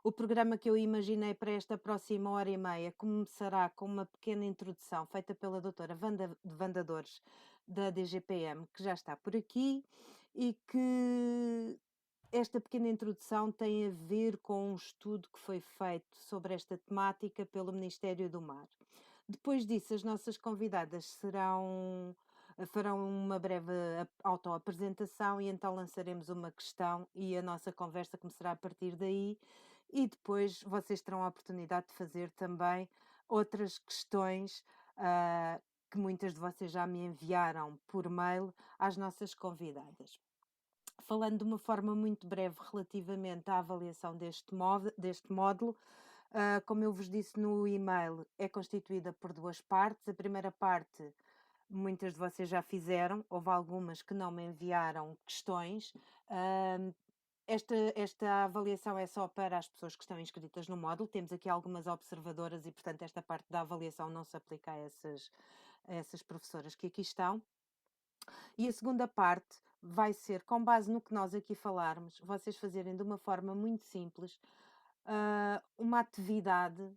O programa que eu imaginei para esta próxima hora e meia começará com uma pequena introdução feita pela doutora Wanda Dores, da DGPM, que já está por aqui, e que esta pequena introdução tem a ver com um estudo que foi feito sobre esta temática pelo Ministério do Mar. Depois disso, as nossas convidadas farão uma breve autoapresentação e então lançaremos uma questão e a nossa conversa começará a partir daí, e depois vocês terão a oportunidade de fazer também outras questões que muitas de vocês já me enviaram por mail às nossas convidadas. Falando de uma forma muito breve relativamente à avaliação deste módulo, como eu vos disse no e-mail, é constituída por duas partes. A primeira parte, muitas de vocês já fizeram, houve algumas que não me enviaram questões. Esta avaliação é só para as pessoas que estão inscritas no módulo. Temos aqui algumas observadoras e, portanto, esta parte da avaliação não se aplica a essas professoras que aqui estão. E a segunda parte vai ser, com base no que nós aqui falarmos, vocês fazerem de uma forma muito simples uma atividade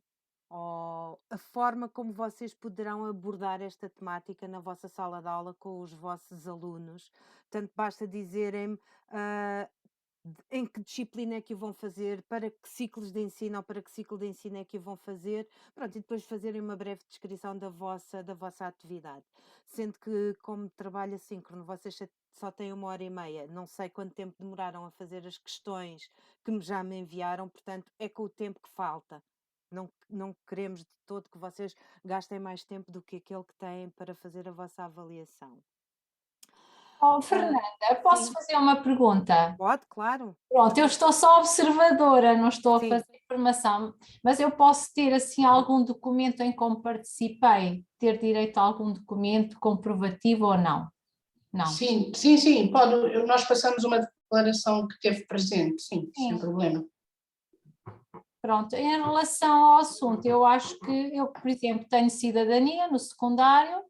ou a forma como vocês poderão abordar esta temática na vossa sala de aula com os vossos alunos. Portanto, basta dizerem-me em que disciplina é que o vão fazer, para que ciclos de ensino ou para que ciclo de ensino é que o vão fazer, pronto, e depois fazerem uma breve descrição da vossa atividade. Sendo que, como trabalho assíncrono, vocês só têm 1 hora e meia, não sei quanto tempo demoraram a fazer as questões que já me enviaram, portanto, é com o tempo que falta. Não queremos de todo que vocês gastem mais tempo do que aquele que têm para fazer a vossa avaliação. Oh, Fernanda, posso Sim, fazer uma pergunta? pode, claro. Pronto, eu estou só observadora, não estou a Sim. fazer formação, mas eu posso ter assim algum documento em como participei, ter direito a algum documento comprovativo ou não? Não. Sim, sim, sim, pode. Nós passamos uma declaração que teve presente, sim, sem Sim. problema. Pronto, em relação ao assunto, eu acho que eu, por exemplo, tenho cidadania no secundário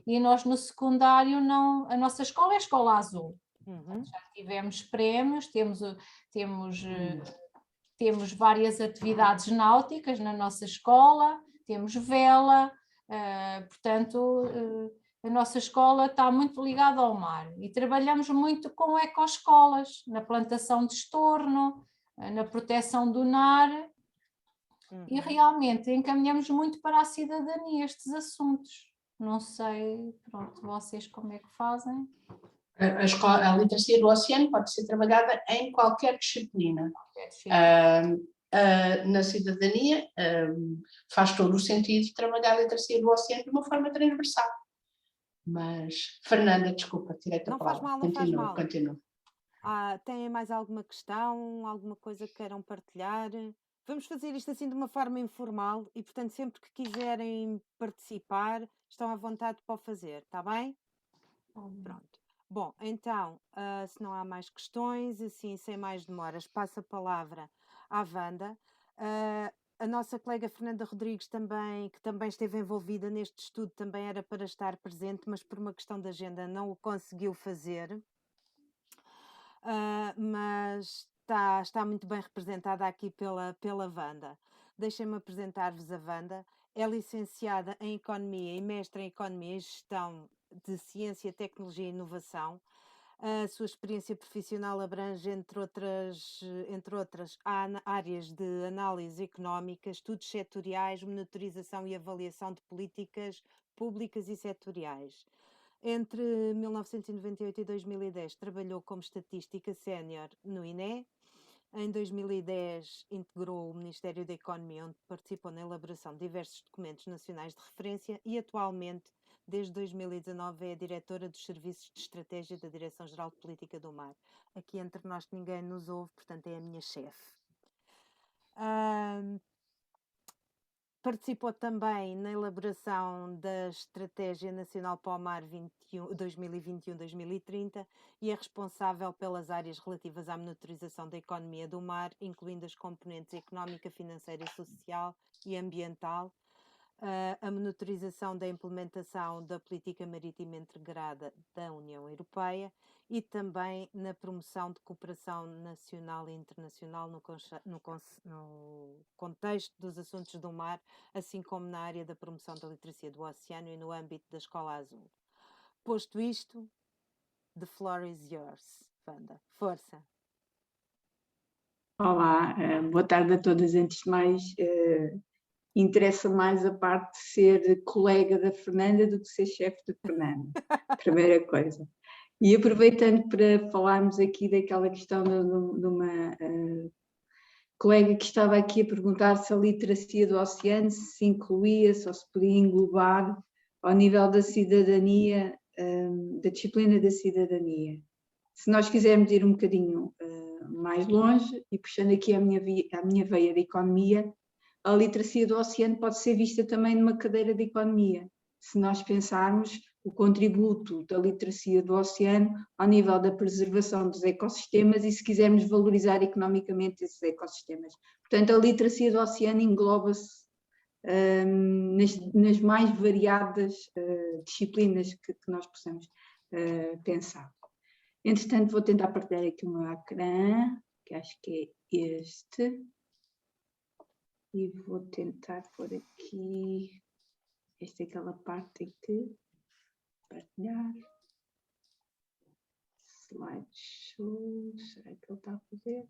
e nós no secundário não, a nossa escola é a Escola Azul. Já tivemos prémios, temos várias atividades náuticas na nossa escola, temos vela, portanto, a nossa escola está muito ligada ao mar e trabalhamos muito com ecoescolas, na plantação de estorno, na proteção do NAR. E realmente encaminhamos muito para a cidadania estes assuntos. Não sei, pronto, vocês como é que fazem? A literacia do oceano pode ser trabalhada em qualquer disciplina. Na cidadania faz todo o sentido trabalhar a literacia do oceano de uma forma transversal. Mas, Fernanda, desculpa, tirei-te a palavra. Não faz mal. Continua. Têm mais alguma questão, alguma coisa que queiram partilhar? Vamos fazer isto assim de uma forma informal e, portanto, sempre que quiserem participar, estão à vontade para o fazer, está bem? Pronto. Bom, então, se não há mais questões, assim, sem mais demoras, passo a palavra à Wanda. A nossa colega Fernanda Rodrigues também, que também esteve envolvida neste estudo, também era para estar presente, mas por uma questão de agenda não o conseguiu fazer. Mas está muito bem representada aqui pela Wanda. Deixem-me apresentar-vos a Wanda. É licenciada em Economia e mestre em Economia e Gestão de Ciência, Tecnologia e Inovação. A sua experiência profissional abrange, entre outras áreas de análise económica, estudos setoriais, monitorização e avaliação de políticas públicas e setoriais. Entre 1998 e 2010 trabalhou como estatística sénior no INE. Em 2010 integrou o Ministério da Economia, onde participou na elaboração de diversos documentos nacionais de referência e atualmente, desde 2019, é a diretora dos Serviços de Estratégia da Direção-Geral de Política do Mar. Aqui entre nós ninguém nos ouve, portanto é a minha chefe. Participou também na elaboração da Estratégia Nacional para o Mar 2021-2030 e é responsável pelas áreas relativas à monitorização da economia do mar, incluindo as componentes económica, financeira, social e ambiental. a monitorização da implementação da política marítima integrada da União Europeia e também na promoção de cooperação nacional e internacional no contexto dos assuntos do mar, assim como na área da promoção da literacia do oceano e no âmbito da Escola Azul. Posto isto, the floor is yours, Wanda. Força! Olá, boa tarde a todas. Antes de mais, interessa mais a parte de ser colega da Fernanda do que ser chefe da Fernanda, primeira coisa. E aproveitando para falarmos aqui daquela questão de uma colega que estava aqui a perguntar se a literacia do oceano se incluía, se se podia englobar ao nível da cidadania, da disciplina da cidadania. Se nós quisermos ir um bocadinho mais longe e puxando aqui a minha veia de economia, a literacia do oceano pode ser vista também numa cadeira de economia. Se nós pensarmos o contributo da literacia do oceano ao nível da preservação dos ecossistemas e se quisermos valorizar economicamente esses ecossistemas. Portanto, a literacia do oceano engloba-se nas mais variadas disciplinas que nós possamos pensar. Entretanto, vou tentar partilhar aqui o meu ecrã, que acho que é este. E vou tentar pôr aqui, esta é aquela parte aqui, partilhar. Slideshow, será que ele está a fazer?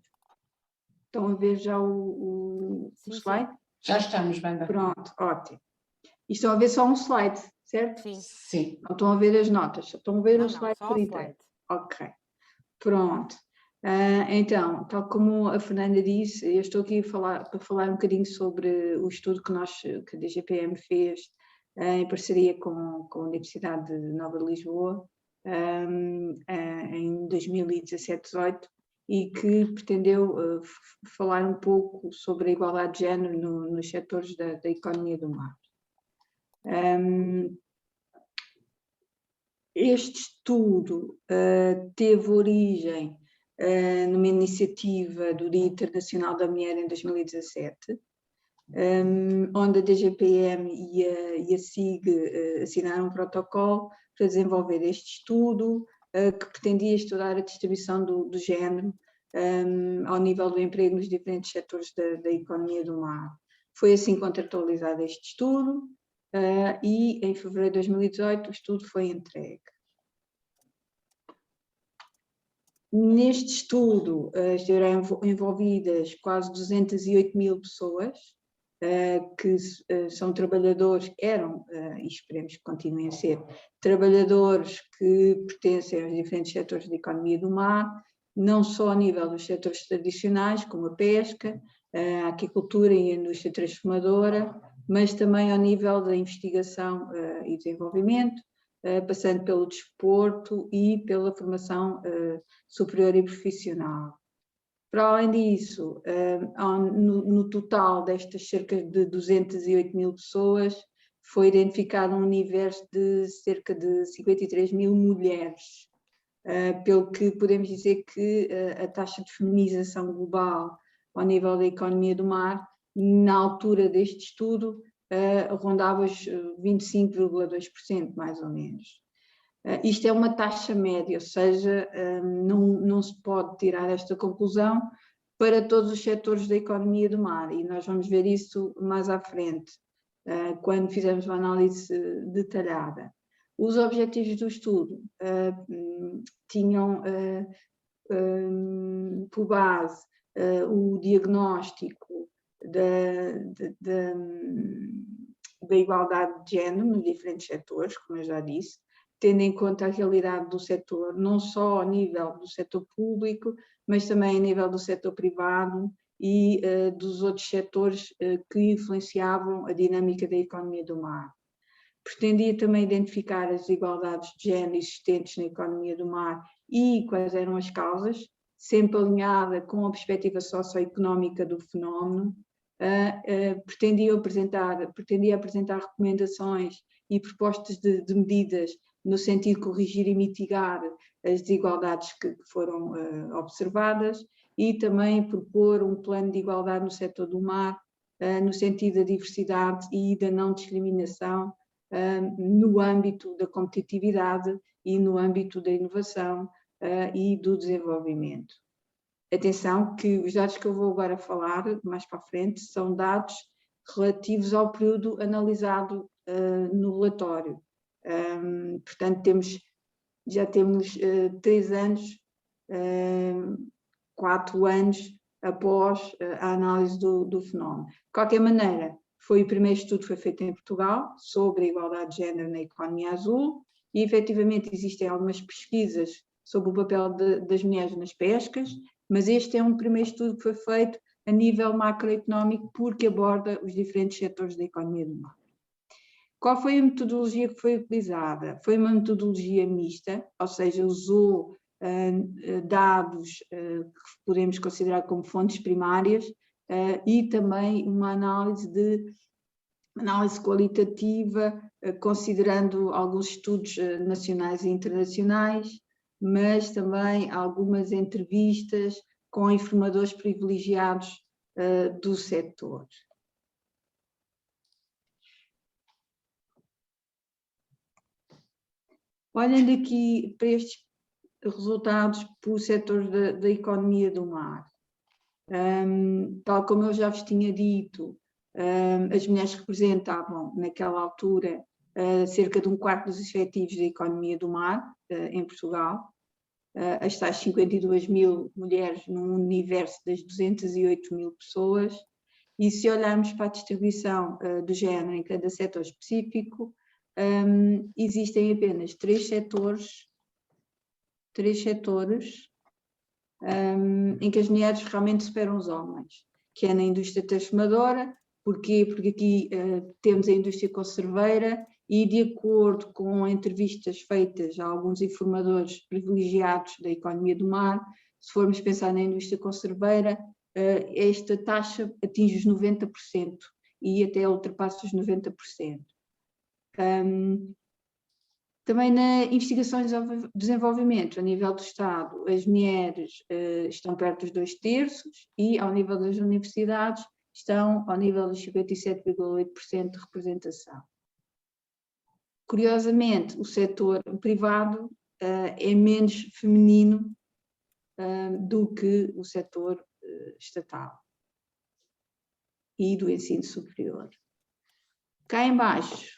Estão a ver já o slide? Já estamos, Wanda. Pronto, ótimo. E estão a ver só um slide, certo? Sim. Não estão a ver as notas, estão a ver o slide só por o inteiro. slide. Ok, pronto. Então, tal como a Fernanda disse, eu estou aqui para falar um bocadinho sobre o estudo que a DGPM fez em parceria com a Universidade de Nova de Lisboa em 2017-18 e que pretendeu falar um pouco sobre a igualdade de género nos setores da economia do mar. Este estudo teve origem numa iniciativa do Dia Internacional da Mulher em 2017, onde a DGPM e a SIG assinaram um protocolo para desenvolver este estudo que pretendia estudar a distribuição do género ao nível do emprego nos diferentes setores da economia do mar. Foi assim contratualizado este estudo e em fevereiro de 2018 o estudo foi entregue. Neste estudo estiveram envolvidas quase 208 mil pessoas, que são trabalhadores, eram, e esperemos que continuem a ser, trabalhadores que pertencem aos diferentes setores da economia do mar, não só a nível dos setores tradicionais, como a pesca, a aquicultura e a indústria transformadora, mas também ao nível da investigação e desenvolvimento, passando pelo desporto e pela formação superior e profissional. Para além disso, no total destas cerca de 208 mil pessoas, foi identificado um universo de cerca de 53 mil mulheres, pelo que podemos dizer que a taxa de feminização global ao nível da economia do mar, na altura deste estudo, rondava os 25,2%, mais ou menos. Isto é uma taxa média, ou seja, não se pode tirar esta conclusão para todos os setores da economia do mar, e nós vamos ver isso mais à frente, quando fizermos uma análise detalhada. Os objetivos do estudo tinham por base o diagnóstico da igualdade de género nos diferentes setores, como eu já disse, tendo em conta a realidade do setor, não só ao nível do setor público, mas também a nível do setor privado e dos outros setores que influenciavam a dinâmica da economia do mar. Pretendia também identificar as desigualdades de género existentes na economia do mar e quais eram as causas, sempre alinhada com a perspectiva socioeconómica do fenómeno. Pretendia apresentar recomendações e propostas de medidas no sentido de corrigir e mitigar as desigualdades que foram observadas e também propor um plano de igualdade no setor do mar no sentido da diversidade e da não discriminação no âmbito da competitividade e no âmbito da inovação e do desenvolvimento. Atenção que os dados que eu vou agora falar, mais para a frente, são dados relativos ao período analisado no relatório. Portanto, já temos 3 anos, 4 anos após a análise do fenómeno. De qualquer maneira, o primeiro estudo foi feito em Portugal sobre a igualdade de género na economia azul e, efetivamente, existem algumas pesquisas sobre o papel das mulheres nas pescas, mas este é um primeiro estudo que foi feito a nível macroeconómico porque aborda os diferentes setores da economia do mar. Qual foi a metodologia que foi utilizada? Foi uma metodologia mista, ou seja, usou dados que podemos considerar como fontes primárias e também uma análise qualitativa, considerando alguns estudos nacionais e internacionais, mas também algumas entrevistas com informadores privilegiados do setor. Olhando aqui para estes resultados para o setor da economia do mar, tal como eu já vos tinha dito, as mulheres representavam naquela altura cerca de 1/4 dos efetivos da economia do mar em Portugal, as tais 52.000 mulheres num universo das 208.000 pessoas, e se olharmos para a distribuição do género em cada setor específico, existem apenas 3 setores em que as mulheres realmente superam os homens, que é na indústria transformadora. Porquê? Porque aqui temos a indústria conserveira e, de acordo com entrevistas feitas a alguns informadores privilegiados da economia do mar, se formos pensar na indústria conserveira, esta taxa atinge os 90% e até ultrapassa os 90%. Também na investigação e desenvolvimento, a nível do Estado, as mulheres estão perto dos 2/3 e, ao nível das universidades, estão ao nível dos 57,8% de representação. Curiosamente, o setor privado é menos feminino do que o setor estatal e do ensino superior. Cá em baixo,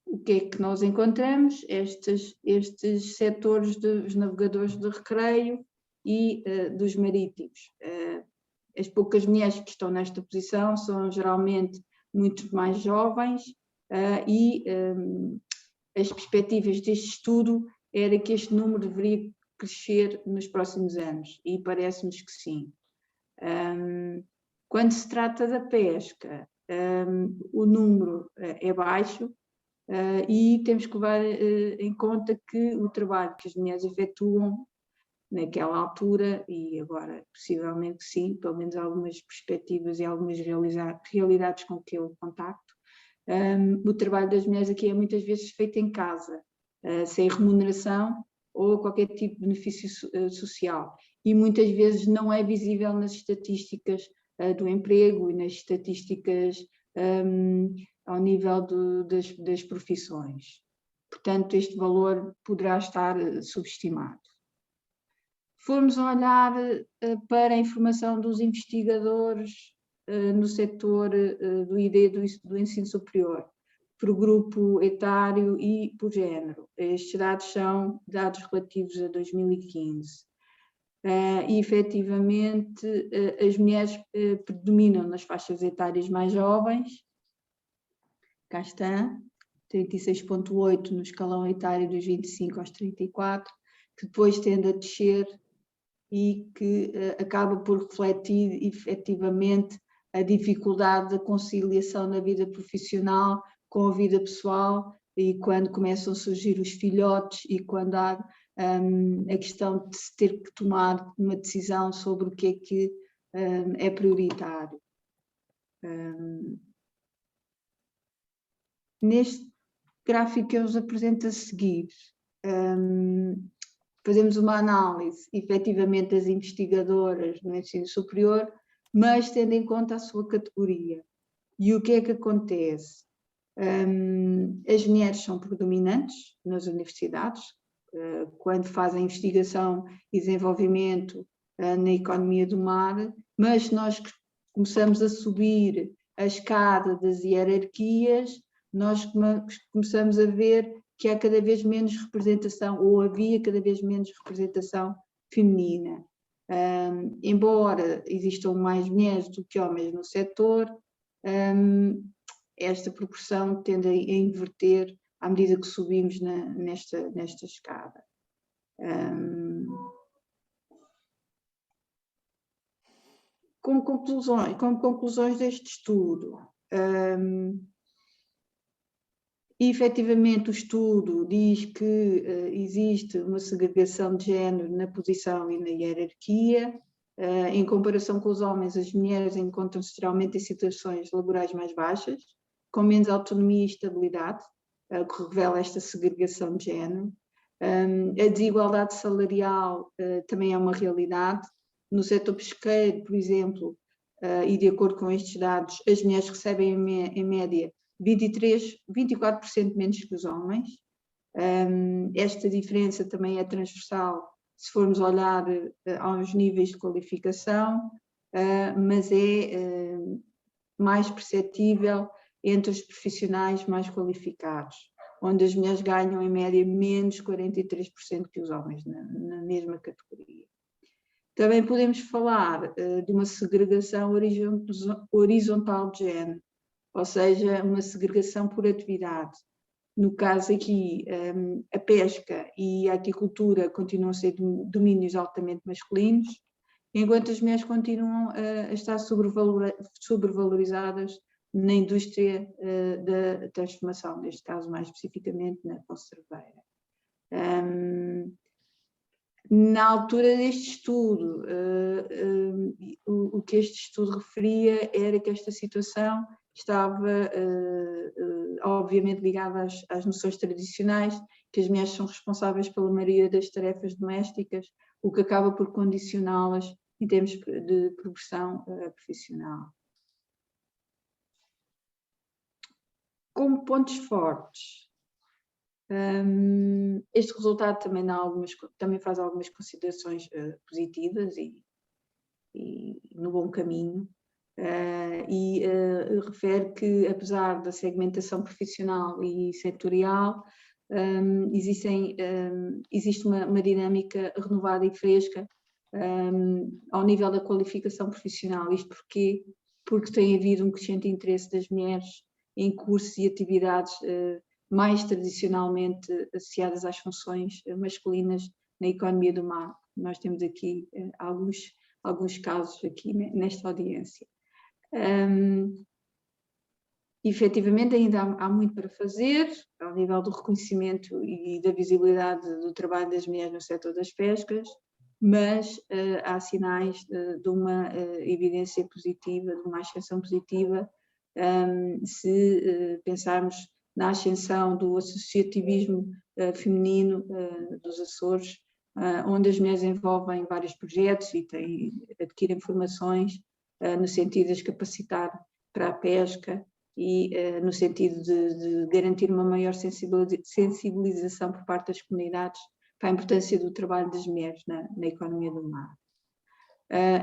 o que é que nós encontramos? Estes setores dos navegadores de recreio e dos marítimos. As poucas mulheres que estão nesta posição são geralmente muito mais jovens e as perspectivas deste estudo era que este número deveria crescer nos próximos anos e parece-nos que sim. Quando se trata da pesca, o número é baixo, e temos que levar em conta que o trabalho que as mulheres efetuam naquela altura, e agora possivelmente sim, pelo menos algumas perspectivas e algumas realidades com que eu contacto, o trabalho das mulheres aqui é muitas vezes feito em casa, sem remuneração ou qualquer tipo de benefício social, e muitas vezes não é visível nas estatísticas do emprego e nas estatísticas ao nível das profissões. Portanto, este valor poderá estar subestimado. Formos olhar para a informação dos investigadores no setor do ID do ensino superior, por grupo etário e por género. Estes dados são dados relativos a 2015. E, efetivamente, as mulheres predominam nas faixas etárias mais jovens. Cá está, 36,8 no escalão etário dos 25 aos 34, que depois tende a descer e que acaba por refletir efetivamente a dificuldade da conciliação da vida profissional com a vida pessoal, e quando começam a surgir os filhotes e quando há a questão de se ter que tomar uma decisão sobre o que é prioritário. Neste gráfico que eu vos apresento a seguir, fazemos uma análise, efetivamente, das investigadoras no ensino superior mas tendo em conta a sua categoria. E o que é que acontece? As mulheres são predominantes nas universidades, quando fazem investigação e desenvolvimento na economia do mar, mas nós começamos a subir a escada das hierarquias, nós começamos a ver que há cada vez menos representação, ou havia cada vez menos representação feminina. Embora existam mais mulheres do que homens no setor, esta proporção tende a inverter à medida que subimos nesta escada. Como conclusões deste estudo, efetivamente o estudo diz que existe uma segregação de género na posição e na hierarquia. Em comparação com os homens, as mulheres encontram-se geralmente em situações laborais mais baixas, com menos autonomia e estabilidade, que revela esta segregação de género. A desigualdade salarial também é uma realidade. No setor pesqueiro, por exemplo, e de acordo com estes dados, as mulheres recebem em média 24% menos que os homens. Esta diferença também é transversal se formos olhar aos níveis de qualificação, mas é mais perceptível entre os profissionais mais qualificados, onde as mulheres ganham em média menos 43% que os homens na mesma categoria. Também podemos falar de uma segregação horizontal de género, ou seja, uma segregação por atividade. No caso aqui, a pesca e a aquicultura continuam a ser domínios altamente masculinos, enquanto as mulheres continuam a estar sobrevalorizadas na indústria da transformação, neste caso mais especificamente na conserveira. Na altura deste estudo, o que este estudo referia era que esta situação estava obviamente ligada às noções tradicionais, que as mulheres são responsáveis pela maioria das tarefas domésticas, o que acaba por condicioná-las em termos de progressão profissional. Como pontos fortes, este resultado também faz algumas considerações positivas e no bom caminho. Refere que, apesar da segmentação profissional e setorial, existe uma dinâmica renovada e fresca ao nível da qualificação profissional. Isto porquê? Porque tem havido um crescente interesse das mulheres em cursos e atividades mais tradicionalmente associadas às funções masculinas na economia do mar. Nós temos aqui alguns casos aqui nesta audiência. Efetivamente ainda há muito para fazer ao nível do reconhecimento e da visibilidade do trabalho das mulheres no setor das pescas, mas há sinais de uma evidência positiva, de uma ascensão positiva, se pensarmos na ascensão do associativismo feminino dos Açores, onde as mulheres envolvem vários projetos e adquirem formações no sentido de as capacitar para a pesca e no sentido de garantir uma maior sensibilização por parte das comunidades para a importância do trabalho das mulheres na economia do mar.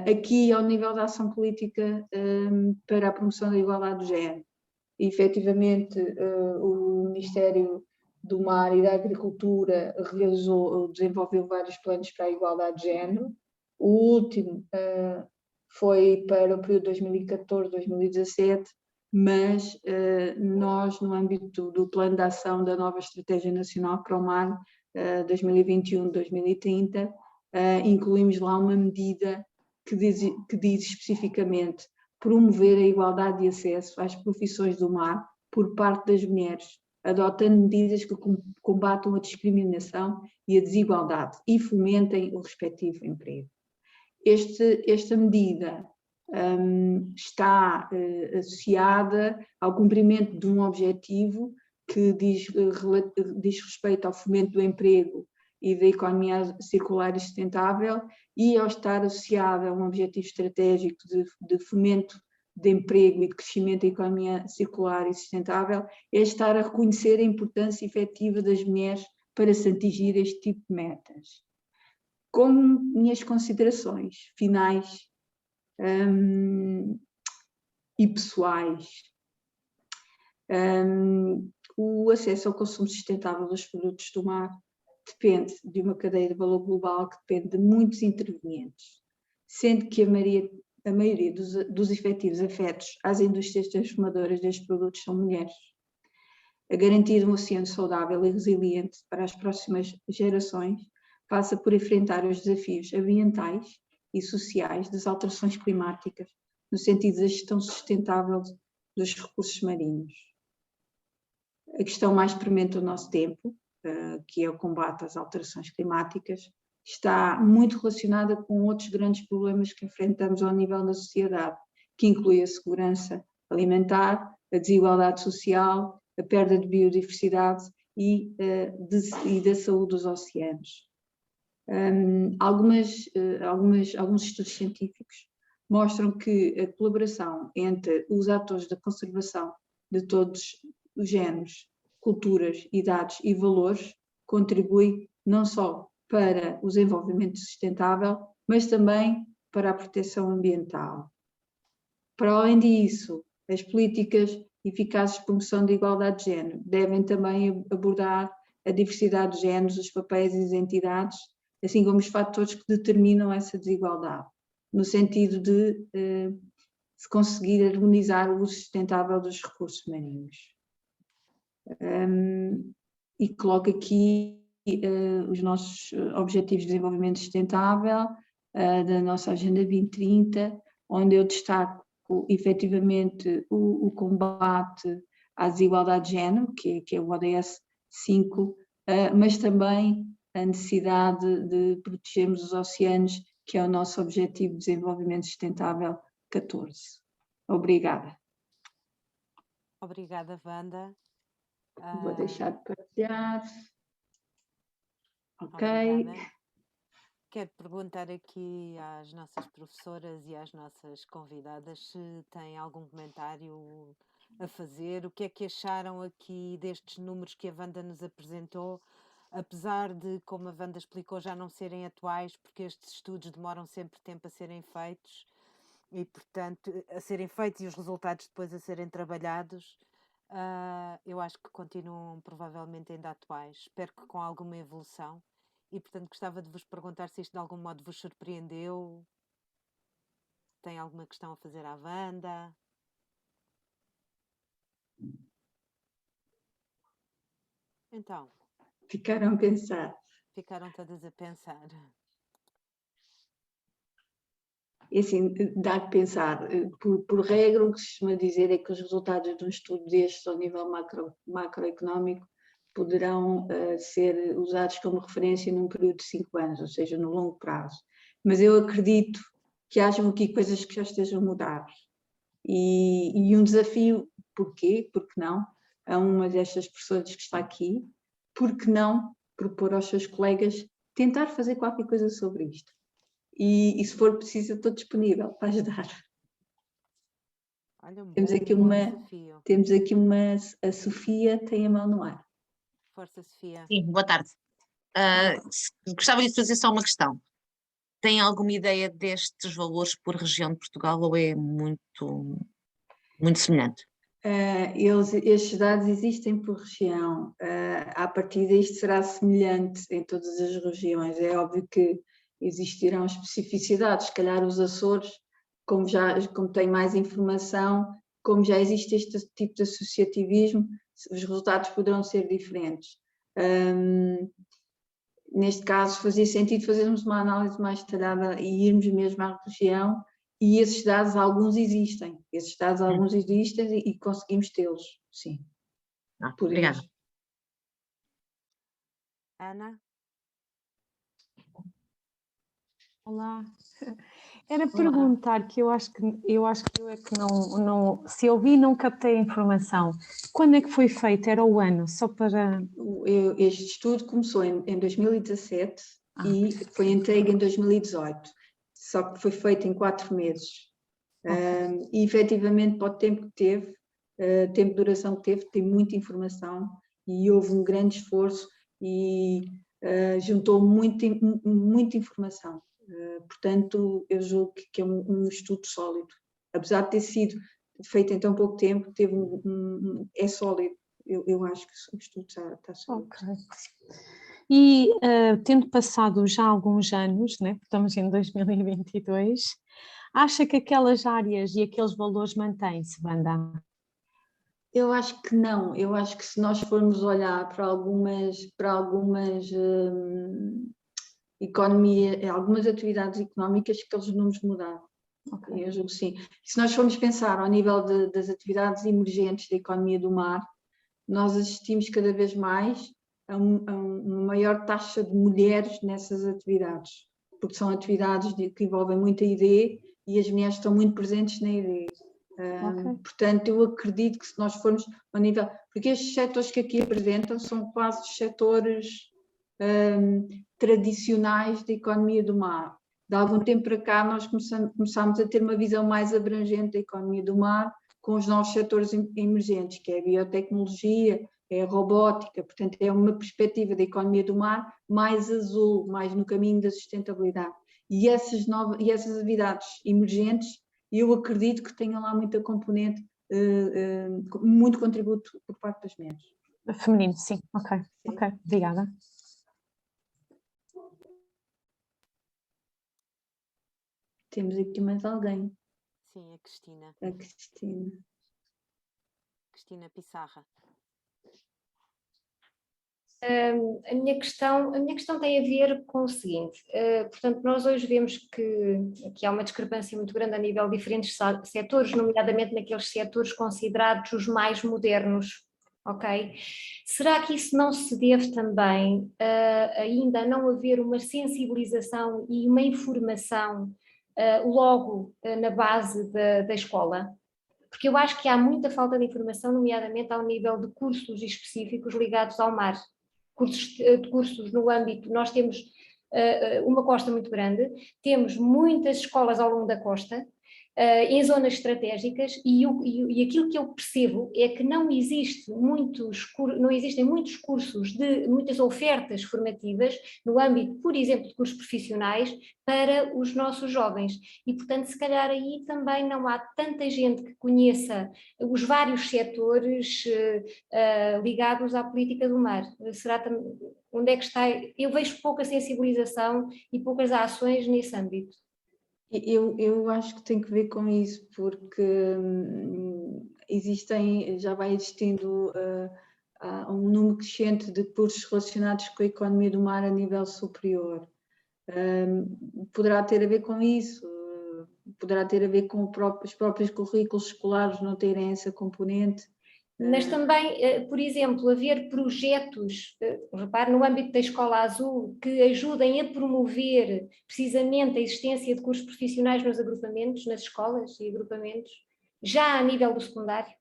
Aqui, ao nível da ação política para a promoção da igualdade de género, efetivamente o Ministério do Mar e da Agricultura desenvolveu vários planos para a igualdade de género. O último foi para o período 2014-2017, mas nós, no âmbito do Plano de Ação da nova Estratégia Nacional para o Mar 2021-2030, incluímos lá uma medida que diz especificamente promover a igualdade de acesso às profissões do mar por parte das mulheres, adotando medidas que combatam a discriminação e a desigualdade e fomentem o respectivo emprego. Esta medida está associada ao cumprimento de um objetivo que diz respeito ao fomento do emprego e da economia circular e sustentável, e ao estar associada a um objetivo estratégico de fomento de emprego e de crescimento da economia circular e sustentável, é estar a reconhecer a importância efetiva das mulheres para se atingir este tipo de metas. Como minhas considerações finais e pessoais, o acesso ao consumo sustentável dos produtos do mar depende de uma cadeia de valor global que depende de muitos intervenientes, sendo que a maioria dos efetivos afetos às indústrias transformadoras destes produtos são mulheres. A garantia de um oceano saudável e resiliente para as próximas gerações passa por enfrentar os desafios ambientais e sociais das alterações climáticas, no sentido da gestão sustentável dos recursos marinhos. A questão mais premente do nosso tempo, que é o combate às alterações climáticas, está muito relacionada com outros grandes problemas que enfrentamos ao nível da sociedade, que inclui a segurança alimentar, a desigualdade social, a perda de biodiversidade e da saúde dos oceanos. Alguns estudos científicos mostram que a colaboração entre os atores da conservação de todos os géneros, culturas, idades e valores contribui não só para o desenvolvimento sustentável, mas também para a proteção ambiental. Para além disso, as políticas eficazes de promoção da igualdade de género devem também abordar a diversidade de géneros, os papéis e as entidades, assim como os fatores que determinam essa desigualdade, no sentido de se conseguir harmonizar o uso sustentável dos recursos marinhos. E coloco aqui os nossos Objetivos de Desenvolvimento Sustentável, da nossa Agenda 2030, onde eu destaco efetivamente o combate à desigualdade de género, que é o ODS 5, mas também a necessidade de protegermos os oceanos, que é o nosso Objetivo de Desenvolvimento Sustentável 14. Obrigada. Obrigada, Wanda. Vou deixar de partilhar. Ok. Obrigada. Quero perguntar aqui às nossas professoras e às nossas convidadas se têm algum comentário a fazer. O que é que acharam aqui destes números que a Wanda nos apresentou, apesar de, como a Wanda explicou, já não serem atuais, porque estes estudos demoram sempre tempo a serem feitos e, portanto, a serem feitos e os resultados depois a serem trabalhados. Eu acho que continuam provavelmente ainda atuais. Espero que com alguma evolução. E, portanto, gostava de vos perguntar se isto de algum modo vos surpreendeu. Tem alguma questão a fazer à Wanda? Então. Ficaram a pensar. Ficaram todas a pensar. E assim, dá que pensar, por regra, o que se costuma dizer é que os resultados de um estudo destes ao nível macroeconómico poderão ser usados como referência num período de 5 anos, ou seja, no longo prazo. Mas eu acredito que hajam aqui coisas que já estejam mudadas. E um desafio, porquê? Porque não? A uma destas pessoas que está aqui, porque não propor aos seus colegas tentar fazer qualquer coisa sobre isto? E se for preciso, eu estou disponível para ajudar. Olha, temos aqui a Sofia tem a mão no ar. Força, Sofia. Sim, boa tarde. Gostava de fazer só uma questão. Tem alguma ideia destes valores por região de Portugal ou é muito semelhante? Estes dados existem por região. À partida, isto será semelhante em todas as regiões. É óbvio que existirão especificidades, se calhar os Açores, como tem mais informação, como já existe este tipo de associativismo, os resultados poderão ser diferentes. Neste caso, fazia sentido fazermos uma análise mais detalhada e irmos mesmo à região, e esses dados, alguns existem. E conseguimos tê-los, sim. Obrigada. Ana? Olá. Era perguntar, que eu acho que eu é que não, se eu vi, não captei a informação. Quando é que foi feito? Era o ano? Só para... Este estudo começou em 2017 e foi entregue em 2018, só que foi feito em 4 meses. E efetivamente, para o tempo que teve, tempo de duração que teve, tem muita informação e houve um grande esforço e juntou muita informação. Portanto, eu julgo que é um estudo sólido. Apesar de ter sido feito em tão pouco tempo, é sólido. Eu acho que o estudo está sólido. Ok. E tendo passado já alguns anos, né, estamos em 2022, acha que aquelas áreas e aqueles valores mantêm-se, Wanda? Eu acho que não. Eu acho que se nós formos olhar para algumas algumas atividades económicas, que aqueles números mudaram. Okay. Eu julgo que sim. Se nós formos pensar ao nível das atividades emergentes da economia do mar, nós assistimos cada vez mais a uma maior taxa de mulheres nessas atividades, porque são atividades que envolvem muita ID e as mulheres estão muito presentes na ID. Portanto, eu acredito que se nós formos ao nível... Porque estes setores que aqui apresentam são quase os setores tradicionais da economia do mar. De algum tempo para cá nós começámos a ter uma visão mais abrangente da economia do mar, com os novos setores emergentes, que é a biotecnologia, é a robótica, portanto é uma perspectiva da economia do mar mais azul, mais no caminho da sustentabilidade. E essas atividades emergentes, eu acredito que tenham lá muita componente, muito contributo por parte das mulheres. Feminino, sim, ok, obrigada. Temos aqui mais alguém. Sim, a Cristina. Cristina Pissarra. A minha questão tem a ver com o seguinte, portanto, nós hoje vemos que há uma discrepância muito grande a nível de diferentes setores, nomeadamente naqueles setores considerados os mais modernos, ok? Será que isso não se deve também ainda a não haver uma sensibilização e uma informação logo na base da escola? Porque eu acho que há muita falta de informação, nomeadamente ao nível de cursos específicos ligados ao mar. Cursos no âmbito, nós temos uma costa muito grande, temos muitas escolas ao longo da costa, em zonas estratégicas, e aquilo que eu percebo é que não existem muitos cursos, muitas ofertas formativas no âmbito, por exemplo, de cursos profissionais para os nossos jovens, e portanto se calhar aí também não há tanta gente que conheça os vários setores ligados à política do mar. Onde é que está? Eu vejo pouca sensibilização e poucas ações nesse âmbito. Eu acho que tem que ver com isso, porque já vai existindo um número crescente de cursos relacionados com a economia do mar a nível superior. Poderá ter a ver com isso, poderá ter a ver com os próprios currículos escolares não terem essa componente. Mas também, por exemplo, haver projetos, repare, no âmbito da Escola Azul, que ajudem a promover precisamente a existência de cursos profissionais nos agrupamentos, nas escolas e agrupamentos, já a nível do secundário.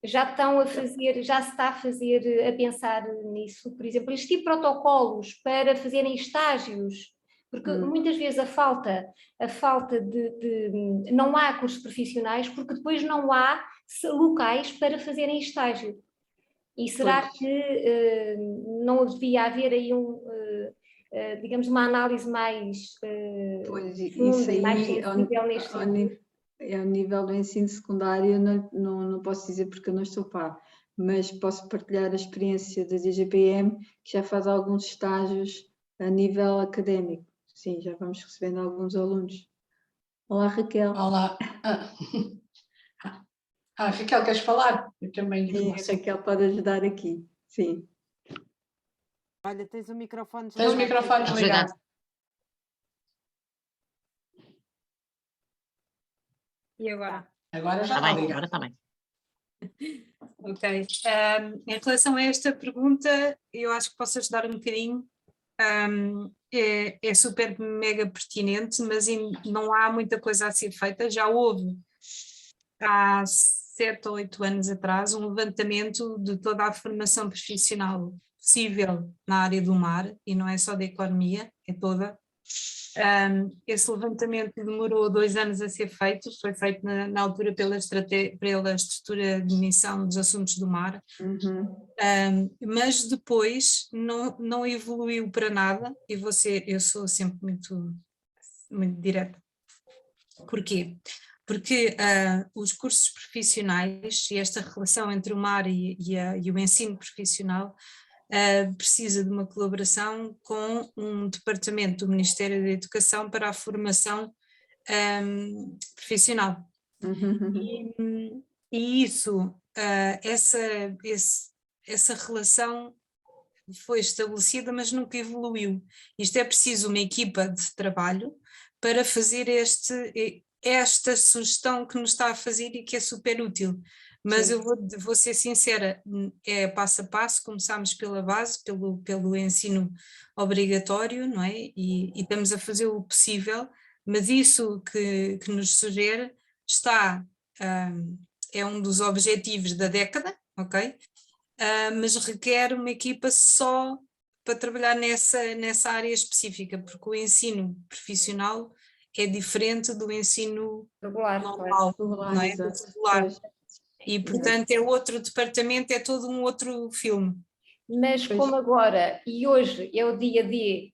Já se está a pensar nisso, por exemplo, existir protocolos para fazerem estágios, porque muitas vezes a falta de não há cursos profissionais porque depois não há locais para fazerem estágio. E será que não devia haver aí digamos, uma análise mais funda e mais sensível neste sentido? Ao nível do ensino secundário, não posso dizer porque eu não estou par, mas posso partilhar a experiência da DGPM, que já faz alguns estágios a nível académico. Sim, já vamos recebendo alguns alunos. Olá, Raquel. Olá. Raquel, queres falar? Eu também. Sim, a Raquel pode ajudar aqui. Sim. Olha, tens o microfone desligado. Tens o microfone desligado. E agora? Agora já está ligado. Agora está bem. Ok. Em relação a esta pergunta, eu acho que posso ajudar um bocadinho. é super mega pertinente, mas não há muita coisa a ser feita. Já houve há 7 ou 8 anos atrás um levantamento de toda a formação profissional possível na área do mar, e não é só da economia, é toda. Esse levantamento demorou 2 anos a ser feito, foi feito na altura pela estrutura de missão dos assuntos do mar, mas depois não evoluiu para nada, e eu sou sempre muito, muito direta. Porquê? Porque os cursos profissionais e esta relação entre o mar e o ensino profissional precisa de uma colaboração com um departamento do Ministério da Educação para a formação profissional. E isso, essa relação foi estabelecida, mas nunca evoluiu. Isto é preciso uma equipa de trabalho para fazer esta sugestão que nos está a fazer e que é super útil. Mas eu vou ser sincera, é passo a passo, começámos pela base, pelo ensino obrigatório, não é? E estamos a fazer o possível, mas isso que nos sugere é um dos objetivos da década, ok? Mas requer uma equipa só para trabalhar nessa área específica, porque o ensino profissional é diferente do ensino normal, não é? Do regular. E, portanto, é outro departamento, é todo um outro filme. Mas como agora, e hoje é o dia D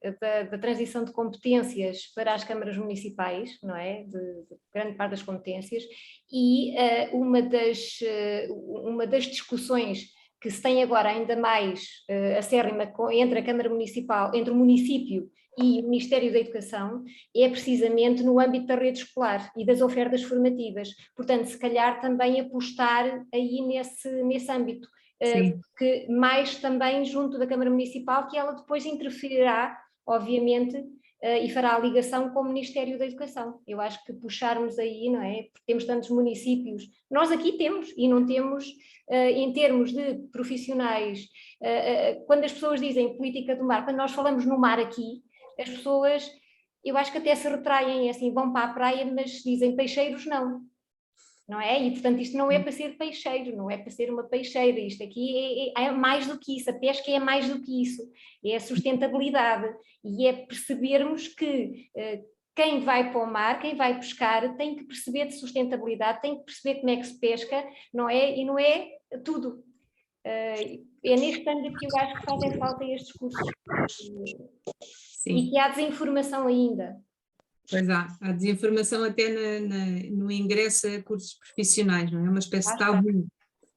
da transição de competências para as câmaras municipais, não é? De grande parte das competências, e uma das discussões que se tem agora ainda mais acérrima entre a Câmara Municipal, entre o município e o Ministério da Educação, é precisamente no âmbito da rede escolar e das ofertas formativas. Portanto, se calhar também apostar aí nesse âmbito, que mais também junto da Câmara Municipal, que ela depois interferirá, obviamente, e fará a ligação com o Ministério da Educação. Eu acho que puxarmos aí, não é? Porque temos tantos municípios, nós aqui temos, e não temos, em termos de profissionais, quando as pessoas dizem política do mar, quando nós falamos no mar aqui, as pessoas, eu acho que até se retraem, assim, vão para a praia, mas dizem peixeiros não é? E, portanto, isto não é para ser peixeiro, não é para ser uma peixeira, isto aqui é mais do que isso, a pesca é mais do que isso, é a sustentabilidade, e é percebermos que quem vai para o mar, quem vai pescar, tem que perceber de sustentabilidade, tem que perceber como é que se pesca, não é? E não é tudo. É neste âmbito que eu acho que fazem falta estes cursos. Sim. E que há desinformação ainda. Pois há desinformação até no ingresso a cursos profissionais, não é? Uma espécie de tabu.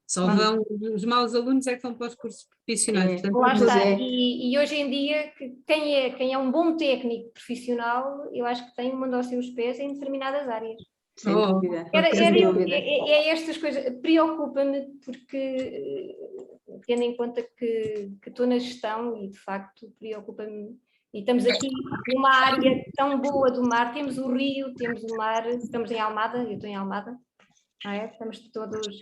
Só vão, os maus alunos é que vão para os cursos profissionais. Portanto, lá está. E hoje em dia, quem é um bom técnico profissional, eu acho que tem um mundo aos seus pés em determinadas áreas. Sem dúvida. É estas coisas, preocupa-me porque, tendo em conta que estou na gestão, e de facto preocupa-me. E estamos aqui numa área tão boa do mar, temos o rio, temos o mar, estamos em Almada, eu estou em Almada, não é? Estamos todos,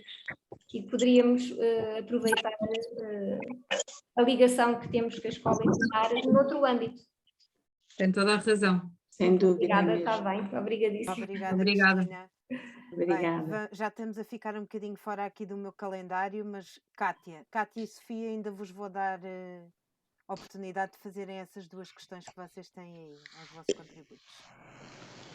e poderíamos aproveitar a ligação que temos com a escola e do mar noutro âmbito. Tem toda a razão. Sem dúvida. Obrigada, está bem, obrigadíssima. Obrigada. Obrigada. Bem, já estamos a ficar um bocadinho fora aqui do meu calendário, mas Cátia e Sofia, ainda vos vou dar oportunidade de fazerem essas duas questões que vocês têm aí, aos vossos contributos.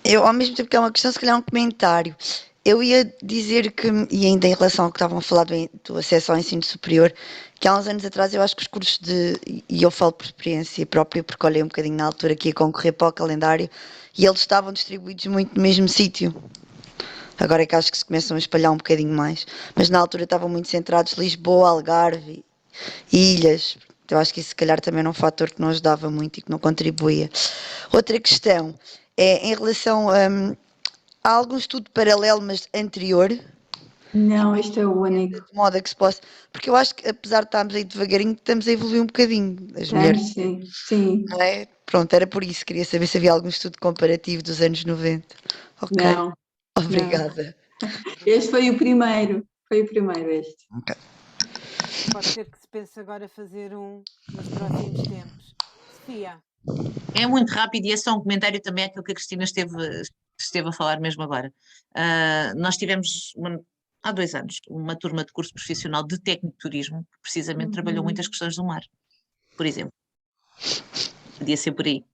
Eu, ao mesmo tempo que é uma questão, se calhar um comentário. Eu ia dizer que, e ainda em relação ao que estavam a falar do acesso ao ensino superior, que há uns anos atrás eu acho que os cursos e eu falo por experiência própria, porque olhei um bocadinho na altura que ia concorrer para o calendário, e eles estavam distribuídos muito no mesmo sítio. Agora é que acho que se começam a espalhar um bocadinho mais, mas na altura estavam muito centrados Lisboa, Algarve e ilhas. Eu acho que isso se calhar também era um fator que não ajudava muito e que não contribuía. Outra questão é em relação a algum estudo paralelo, mas anterior. Não, este é o único. De modo a que se possa. Porque eu acho que, apesar de estarmos aí devagarinho, estamos a evoluir um bocadinho. As mulheres. Sim. Não é? Pronto, era por isso. Queria saber se havia algum estudo comparativo dos anos 90. Ok. Não. Obrigada. Não. Este foi o primeiro. Este. Ok. Pode ser que se pense agora fazer nos próximos tempos. Sofia. É muito rápido e é só um comentário também àquilo que a Cristina esteve a falar mesmo agora. Nós tivemos, há 2 anos, uma turma de curso profissional de técnico de turismo que precisamente trabalhou muitas questões do mar, por exemplo. Podia ser por aí.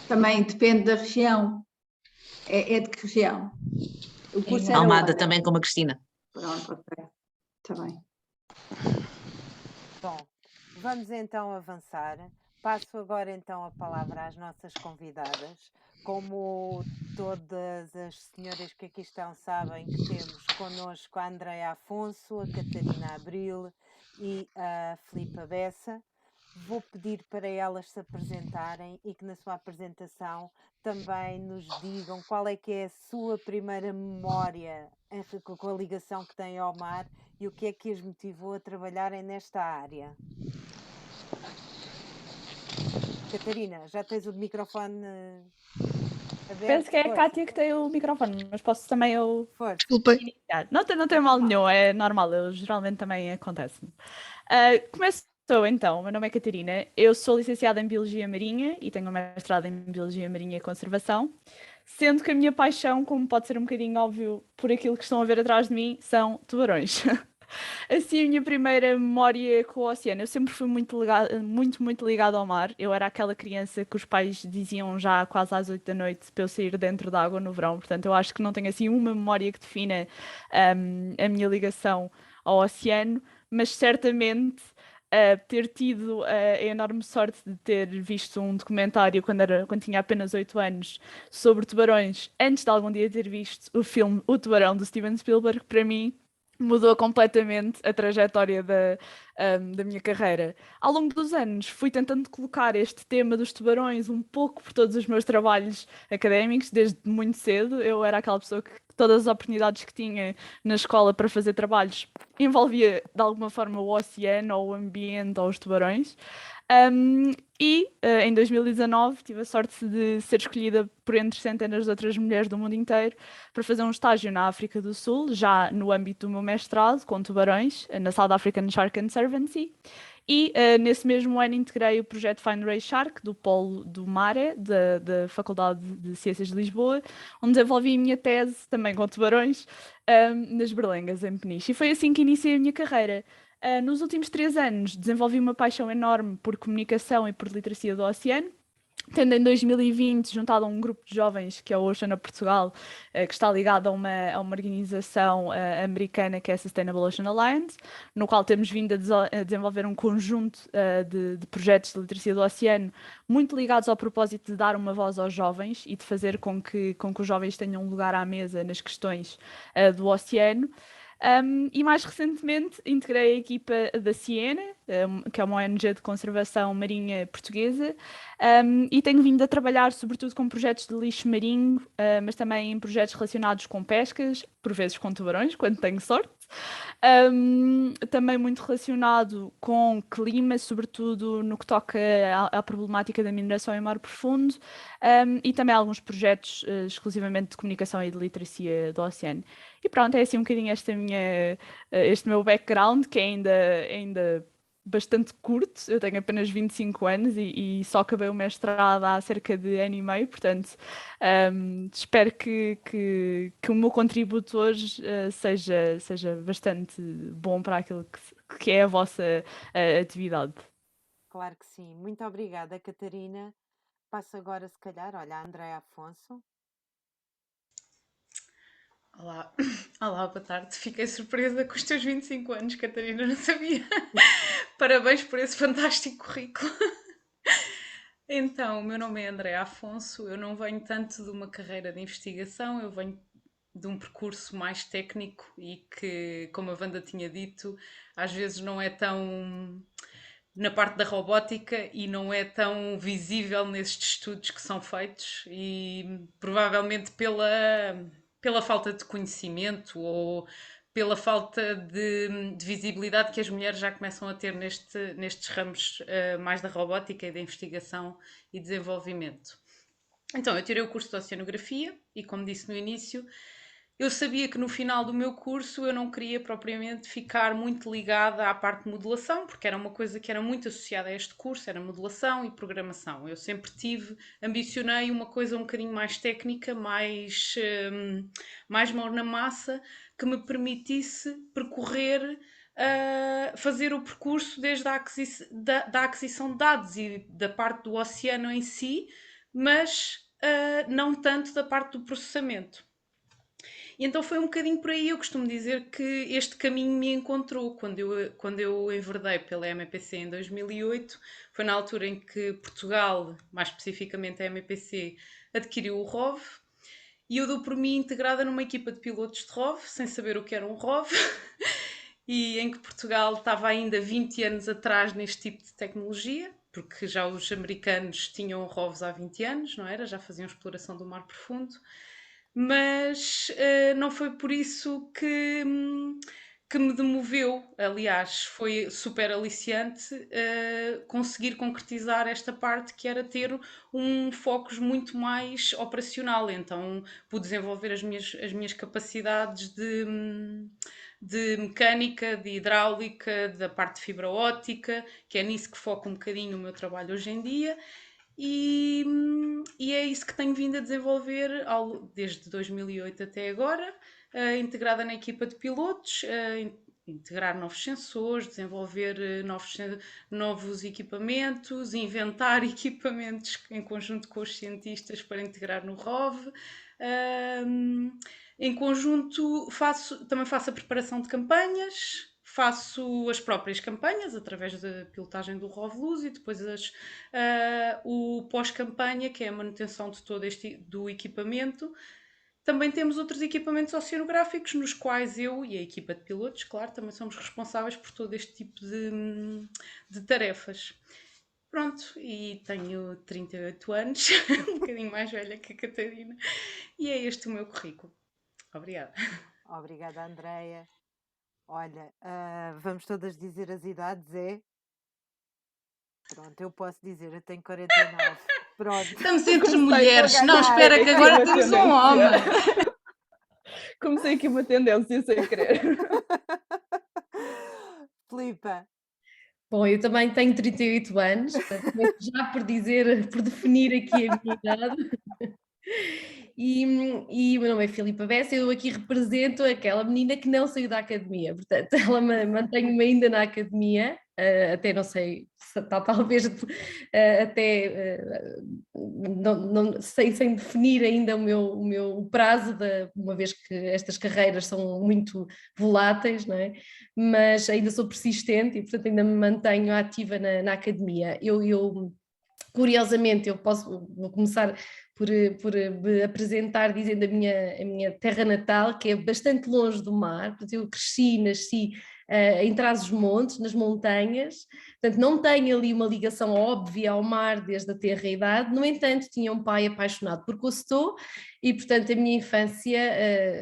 Também depende da região. É de que região? O curso era Almada onde? também, como a Cristina. Pronto, ok. Está bem. Bom, vamos então avançar. Passo agora então a palavra às nossas convidadas. Como todas as senhoras que aqui estão sabem que temos connosco a Andreia Afonso, a Catarina Abril e a Filipa Bessa. Vou pedir para elas se apresentarem e que na sua apresentação também nos digam qual é que é a sua primeira memória com a ligação que têm ao mar e o que é que as motivou a trabalharem nesta área. Catarina, já tens o microfone aberto? Penso que é a Força. Cátia que tem o microfone, mas posso também eu Desculpem. iniciar. Não tem mal nenhum, é normal, geralmente também acontece-me. Começo então, meu nome é Catarina, eu sou licenciada em Biologia Marinha e tenho um mestrado em Biologia Marinha e Conservação, sendo que a minha paixão, como pode ser um bocadinho óbvio por aquilo que estão a ver atrás de mim, são tubarões. Assim, a minha primeira memória com o oceano, eu sempre fui muito ligada ao mar. Eu era aquela criança que os pais diziam já quase às 8 da noite para eu sair dentro da água no verão. Portanto, eu acho que não tenho assim uma memória que defina a minha ligação ao oceano, mas certamente ter tido a enorme sorte de ter visto um documentário quando tinha apenas 8 anos sobre tubarões, antes de algum dia ter visto o filme O Tubarão, do Steven Spielberg, para mim mudou completamente a trajetória da minha carreira. Ao longo dos anos fui tentando colocar este tema dos tubarões um pouco por todos os meus trabalhos académicos, desde muito cedo. Eu era aquela pessoa que todas as oportunidades que tinha na escola para fazer trabalhos envolvia de alguma forma o oceano, ou o ambiente, ou os tubarões. Em 2019 tive a sorte de ser escolhida por entre centenas de outras mulheres do mundo inteiro para fazer um estágio na África do Sul, já no âmbito do meu mestrado, com tubarões, na South African Shark Conservancy. E nesse mesmo ano integrei o projeto Find Ray Shark, do Polo do Mare, da Faculdade de Ciências de Lisboa, onde desenvolvi a minha tese, também com tubarões, nas Berlengas, em Peniche. E foi assim que iniciei a minha carreira. Nos últimos 3 anos desenvolvi uma paixão enorme por comunicação e por literacia do oceano, tendo em 2020 juntado a um grupo de jovens que é o Oceana Portugal, que está ligado a uma organização americana que é a Sustainable Ocean Alliance, no qual temos vindo a desenvolver um conjunto de projetos de literacia do oceano muito ligados ao propósito de dar uma voz aos jovens e de fazer com que os jovens tenham um lugar à mesa nas questões do oceano. E mais recentemente integrei a equipa da Ciena, que é uma ONG de conservação marinha portuguesa, e tenho vindo a trabalhar sobretudo com projetos de lixo marinho, mas também em projetos relacionados com pescas, por vezes com tubarões, quando tenho sorte. Também muito relacionado com clima, sobretudo no que toca à problemática da mineração em mar profundo, e também alguns projetos exclusivamente de comunicação e de literacia do oceano. E pronto, é assim um bocadinho este meu background, que é ainda bastante curto. Eu tenho apenas 25 anos e só acabei o mestrado há cerca de ano e meio, portanto espero que o meu contributo hoje seja bastante bom para aquilo que é a vossa atividade. Claro que sim. Muito obrigada, Catarina. Passo agora, se calhar, olha, a Andreia Afonso. Olá, boa tarde. Fiquei surpresa com os teus 25 anos, Catarina, não sabia. Parabéns por esse fantástico currículo. Então, o meu nome é Andreia Afonso, eu não venho tanto de uma carreira de investigação, eu venho de um percurso mais técnico e que, como a Wanda tinha dito, às vezes não é tão na parte da robótica e não é tão visível nestes estudos que são feitos e provavelmente pela falta de conhecimento ou pela falta de visibilidade que as mulheres já começam a ter nestes ramos mais da robótica e da investigação e desenvolvimento. Então, eu tirei o curso de Oceanografia e, como disse no início, eu sabia que no final do meu curso eu não queria propriamente ficar muito ligada à parte de modelação, porque era uma coisa que era muito associada a este curso, era modelação e programação. Eu sempre ambicionei uma coisa um bocadinho mais técnica, mais mão na massa, que me permitisse percorrer, fazer o percurso desde a aquisição de dados e da parte do oceano em si, mas não tanto da parte do processamento. E então foi um bocadinho por aí. Eu costumo dizer que este caminho me encontrou quando eu enverdei pela MEPC em 2008. Foi na altura em que Portugal, mais especificamente a MEPC, adquiriu o ROV, e eu dou por mim integrada numa equipa de pilotos de ROV, sem saber o que era um ROV, e em que Portugal estava ainda 20 anos atrás neste tipo de tecnologia, porque já os americanos tinham ROVs há 20 anos, não era? Já faziam exploração do mar profundo. Mas não foi por isso que me demoveu. Aliás, foi super aliciante conseguir concretizar esta parte, que era ter um foco muito mais operacional. Então pude desenvolver as minhas capacidades de mecânica, de hidráulica, da parte de fibra óptica, que é nisso que foco um bocadinho o meu trabalho hoje em dia. E é isso que tenho vindo a desenvolver desde 2008 até agora, integrada na equipa de pilotos, integrar novos sensores, desenvolver novos equipamentos, inventar equipamentos em conjunto com os cientistas para integrar no ROV. Em conjunto também faço a preparação de campanhas, faço as próprias campanhas através da pilotagem do ROV-Luz, e depois o pós-campanha, que é a manutenção de todo do equipamento. Também temos outros equipamentos oceanográficos, nos quais eu e a equipa de pilotos, claro, também somos responsáveis por todo este tipo de tarefas. Pronto, e tenho 38 anos, um bocadinho mais velha que a Catarina, e é este o meu currículo. Obrigada. Obrigada, Andreia. Olha, vamos todas dizer as idades, é? Pronto, eu posso dizer, eu tenho 49. Pronto. Estamos entre mulheres. Não, espera, que agora temos um homem. Comecei aqui uma tendência sem querer. Filipa. Bom, eu também tenho 38 anos, já por definir aqui a minha idade. E o meu nome é Filipa Bessa, eu aqui represento aquela menina que não saiu da academia, portanto, ela mantém-me ainda na academia, até não sei, talvez até não sei, sem definir ainda o meu prazo, uma vez que estas carreiras são muito voláteis, não é? Mas ainda sou persistente e, portanto, ainda me mantenho ativa na academia. Curiosamente, vou começar por me apresentar dizendo a minha terra natal, que é bastante longe do mar. Portanto, eu nasci em Trás-os-Montes, nas montanhas, portanto não tenho ali uma ligação óbvia ao mar desde a tenra idade. No entanto, tinha um pai apaixonado por Cousteau e, portanto, a minha infância,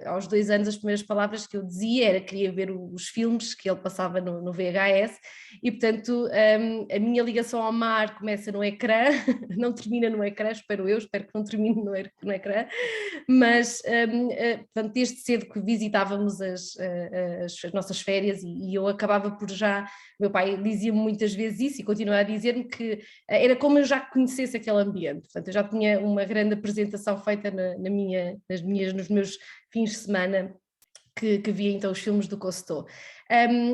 aos 2 anos, as primeiras palavras que eu dizia era que queria ver os filmes que ele passava no VHS, e, portanto, a minha ligação ao mar começa no ecrã, não termina no ecrã, espero que não termine no ecrã, mas, portanto, desde cedo que visitávamos as nossas férias, e eu acabava por meu pai dizia-me muitas vezes isso e continua a dizer-me que era como eu já conhecesse aquele ambiente, portanto eu já tinha uma grande apresentação feita nos meus fins de semana, que via então os filmes do Cousteau.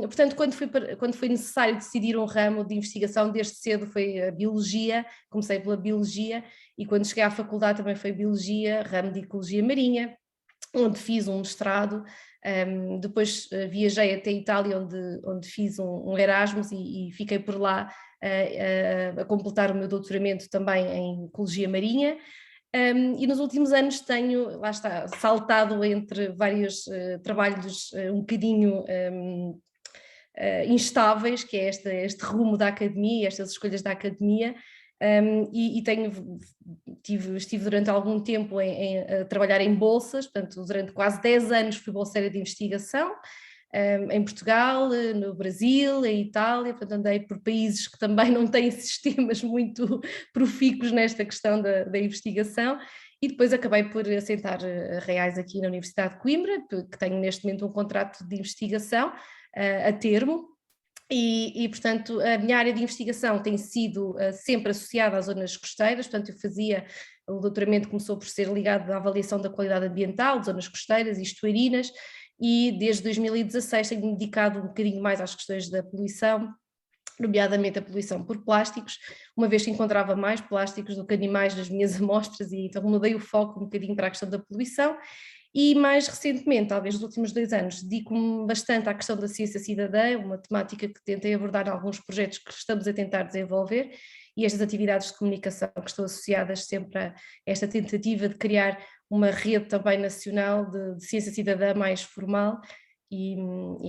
Portanto, quando foi necessário decidir um ramo de investigação, desde cedo foi a biologia, comecei pela biologia, e quando cheguei à faculdade também foi biologia, ramo de ecologia marinha, onde fiz um mestrado. Depois viajei até a Itália, onde fiz um Erasmus e fiquei por lá a completar o meu doutoramento também em ecologia marinha. E nos últimos anos tenho, lá está, saltado entre vários trabalhos um bocadinho instáveis, que é este rumo da academia, estas escolhas da academia. Estive durante algum tempo a trabalhar em bolsas, portanto durante quase 10 anos fui bolseira de investigação em Portugal, no Brasil, em Itália, portanto andei por países que também não têm sistemas muito profícuos nesta questão da investigação, e depois acabei por assentar reais aqui na Universidade de Coimbra, que tenho neste momento um contrato de investigação a termo. E, portanto, a minha área de investigação tem sido sempre associada às zonas costeiras, portanto, o doutoramento começou por ser ligado à avaliação da qualidade ambiental de zonas costeiras e estuarinas, e desde 2016 tenho-me dedicado um bocadinho mais às questões da poluição, nomeadamente a poluição por plásticos, uma vez que encontrava mais plásticos do que animais nas minhas amostras, e então mudei o foco um bocadinho para a questão da poluição. E mais recentemente, talvez nos últimos 2 anos, dedico-me bastante à questão da ciência cidadã, uma temática que tentei abordar em alguns projetos que estamos a tentar desenvolver, e estas atividades de comunicação que estão associadas sempre a esta tentativa de criar uma rede também nacional de ciência cidadã mais formal, e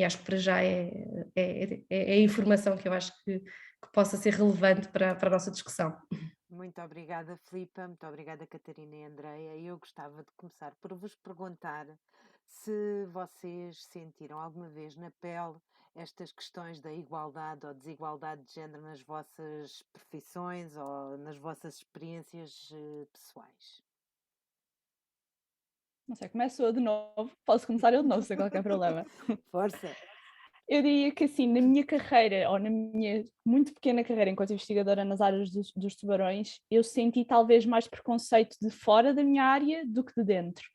acho que para já é a informação que eu acho que possa ser relevante para a nossa discussão. Muito obrigada, Filipa, muito obrigada, Catarina e Andreia. Eu gostava de começar por vos perguntar se vocês sentiram alguma vez na pele estas questões da igualdade ou desigualdade de género nas vossas profissões ou nas vossas experiências pessoais. Não sei, começo eu de novo, posso começar eu de novo, sem qualquer problema. Força! Eu diria que assim, na minha carreira, ou na minha muito pequena carreira enquanto investigadora nas áreas dos tubarões, eu senti talvez mais preconceito de fora da minha área do que de dentro.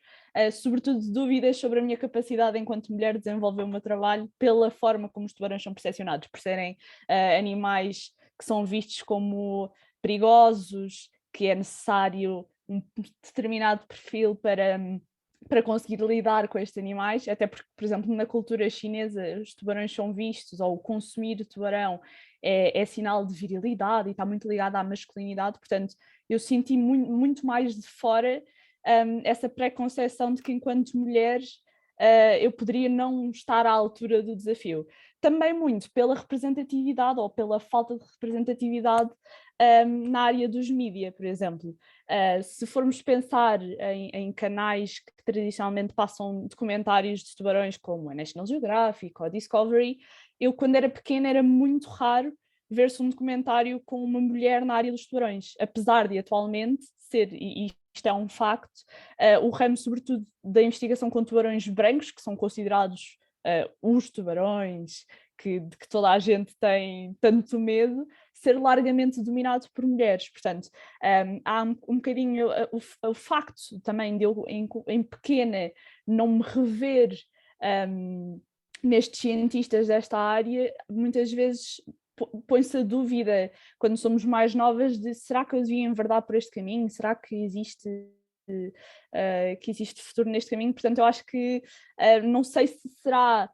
Sobretudo dúvidas sobre a minha capacidade enquanto mulher de desenvolver o meu trabalho pela forma como os tubarões são percepcionados, por serem animais que são vistos como perigosos, que é necessário um determinado perfil para conseguir lidar com estes animais, até porque, por exemplo, na cultura chinesa os tubarões são vistos, ou consumir o tubarão é sinal de virilidade e está muito ligado à masculinidade, portanto eu senti muito mais de fora essa preconceção de que enquanto mulheres eu poderia não estar à altura do desafio. Também muito pela representatividade ou pela falta de representatividade na área dos mídia, por exemplo. Se formos pensar em canais que tradicionalmente passam documentários de tubarões como a National Geographic ou a Discovery, eu quando era pequena era muito raro ver-se um documentário com uma mulher na área dos tubarões, apesar de atualmente ser, e isto é um facto, o ramo sobretudo da investigação com tubarões brancos, que são considerados os tubarões de que toda a gente tem tanto medo, ser largamente dominado por mulheres. Portanto, há um bocadinho o facto também de eu, em pequena, não me rever nestes cientistas desta área, muitas vezes põe-se a dúvida, quando somos mais novas, de será que eu devia enverdar por este caminho? Será que existe futuro neste caminho? Portanto, eu acho que não sei se será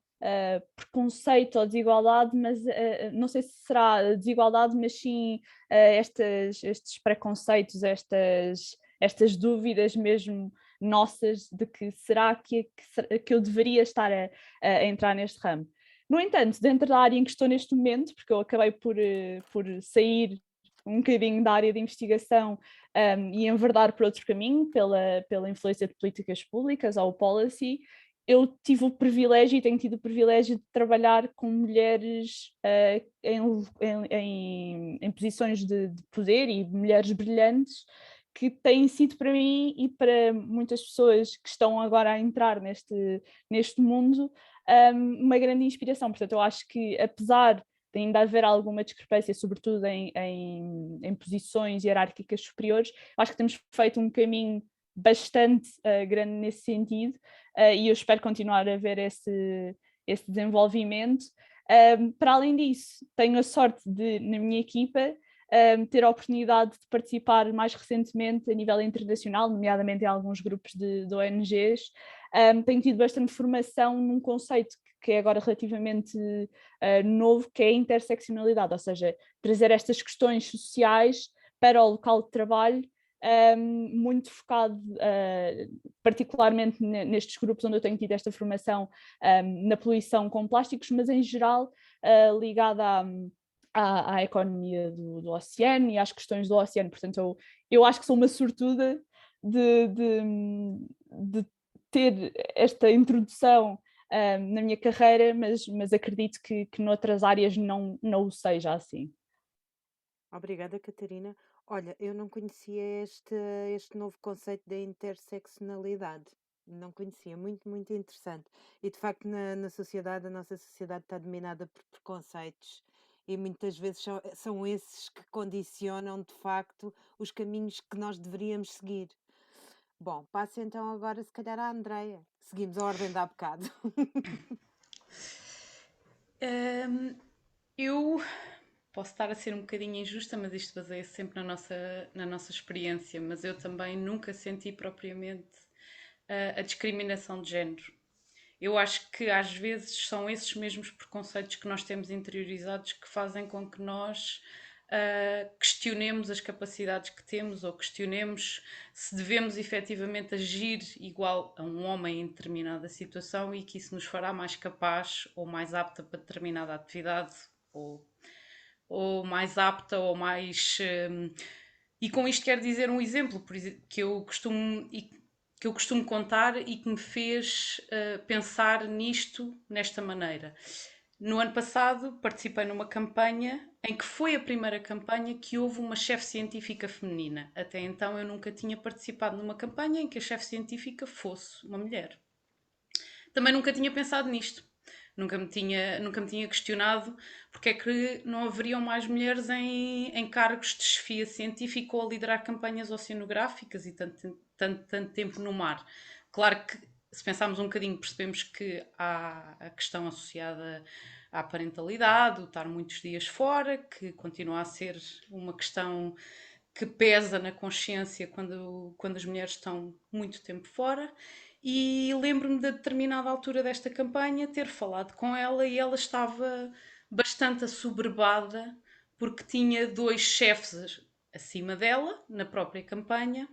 preconceito ou desigualdade, mas não sei se será desigualdade, mas sim estes preconceitos, estas dúvidas mesmo nossas de que será que eu deveria estar a entrar neste ramo. No entanto, dentro da área em que estou neste momento, porque eu acabei por sair um bocadinho da área de investigação e enverdar por outro caminho, pela influência de políticas públicas ou policy, eu tive o privilégio e tenho tido o privilégio de trabalhar com mulheres em posições de poder e mulheres brilhantes, que têm sido para mim e para muitas pessoas que estão agora a entrar neste mundo uma grande inspiração. Portanto, eu acho que apesar de ainda haver alguma discrepância, sobretudo em posições hierárquicas superiores, acho que temos feito um caminho bastante grande nesse sentido, e eu espero continuar a ver esse desenvolvimento. Para além disso, tenho a sorte de, na minha equipa, ter a oportunidade de participar mais recentemente a nível internacional, nomeadamente em alguns grupos de ONGs. Tenho tido bastante formação num conceito que é agora relativamente novo, que é a interseccionalidade, ou seja, trazer estas questões sociais para o local de trabalho, muito focado particularmente nestes grupos onde eu tenho tido esta formação na poluição com plásticos, mas em geral ligada à economia do oceano e às questões do oceano. Portanto, eu acho que sou uma sortuda de ter esta introdução na minha carreira, mas acredito que noutras áreas não o seja assim. Obrigada, Catarina. Olha, eu não conhecia este novo conceito da interseccionalidade. Não conhecia, muito interessante. E de facto, na sociedade, a nossa sociedade está dominada por preconceitos. E muitas vezes são esses que condicionam, de facto, os caminhos que nós deveríamos seguir. Bom, passo então agora, se calhar, à Andreia. Seguimos a ordem de há bocado. Eu posso estar a ser um bocadinho injusta, mas isto baseia-se sempre na nossa experiência, mas eu também nunca senti propriamente a discriminação de género. Eu acho que às vezes são esses mesmos preconceitos que nós temos interiorizados que fazem com que nós questionemos as capacidades que temos ou questionemos se devemos efetivamente agir igual a um homem em determinada situação e que isso nos fará mais capaz ou mais apta para determinada atividade ou mais apta ou mais... e com isto quero dizer um exemplo que eu costumo contar e que me fez pensar nesta maneira. No ano passado participei numa campanha em que foi a primeira campanha que houve uma chefe científica feminina. Até então eu nunca tinha participado numa campanha em que a chefe científica fosse uma mulher. Também nunca tinha pensado nisto. Nunca me tinha questionado porque é que não haveriam mais mulheres em cargos de chefia científica ou a liderar campanhas oceanográficas e tanto tempo no mar. Claro que, se pensarmos um bocadinho, percebemos que há a questão associada à parentalidade, o estar muitos dias fora, que continua a ser uma questão que pesa na consciência quando as mulheres estão muito tempo fora. E lembro-me de determinada altura desta campanha ter falado com ela e ela estava bastante assoberbada porque tinha 2 chefes acima dela na própria campanha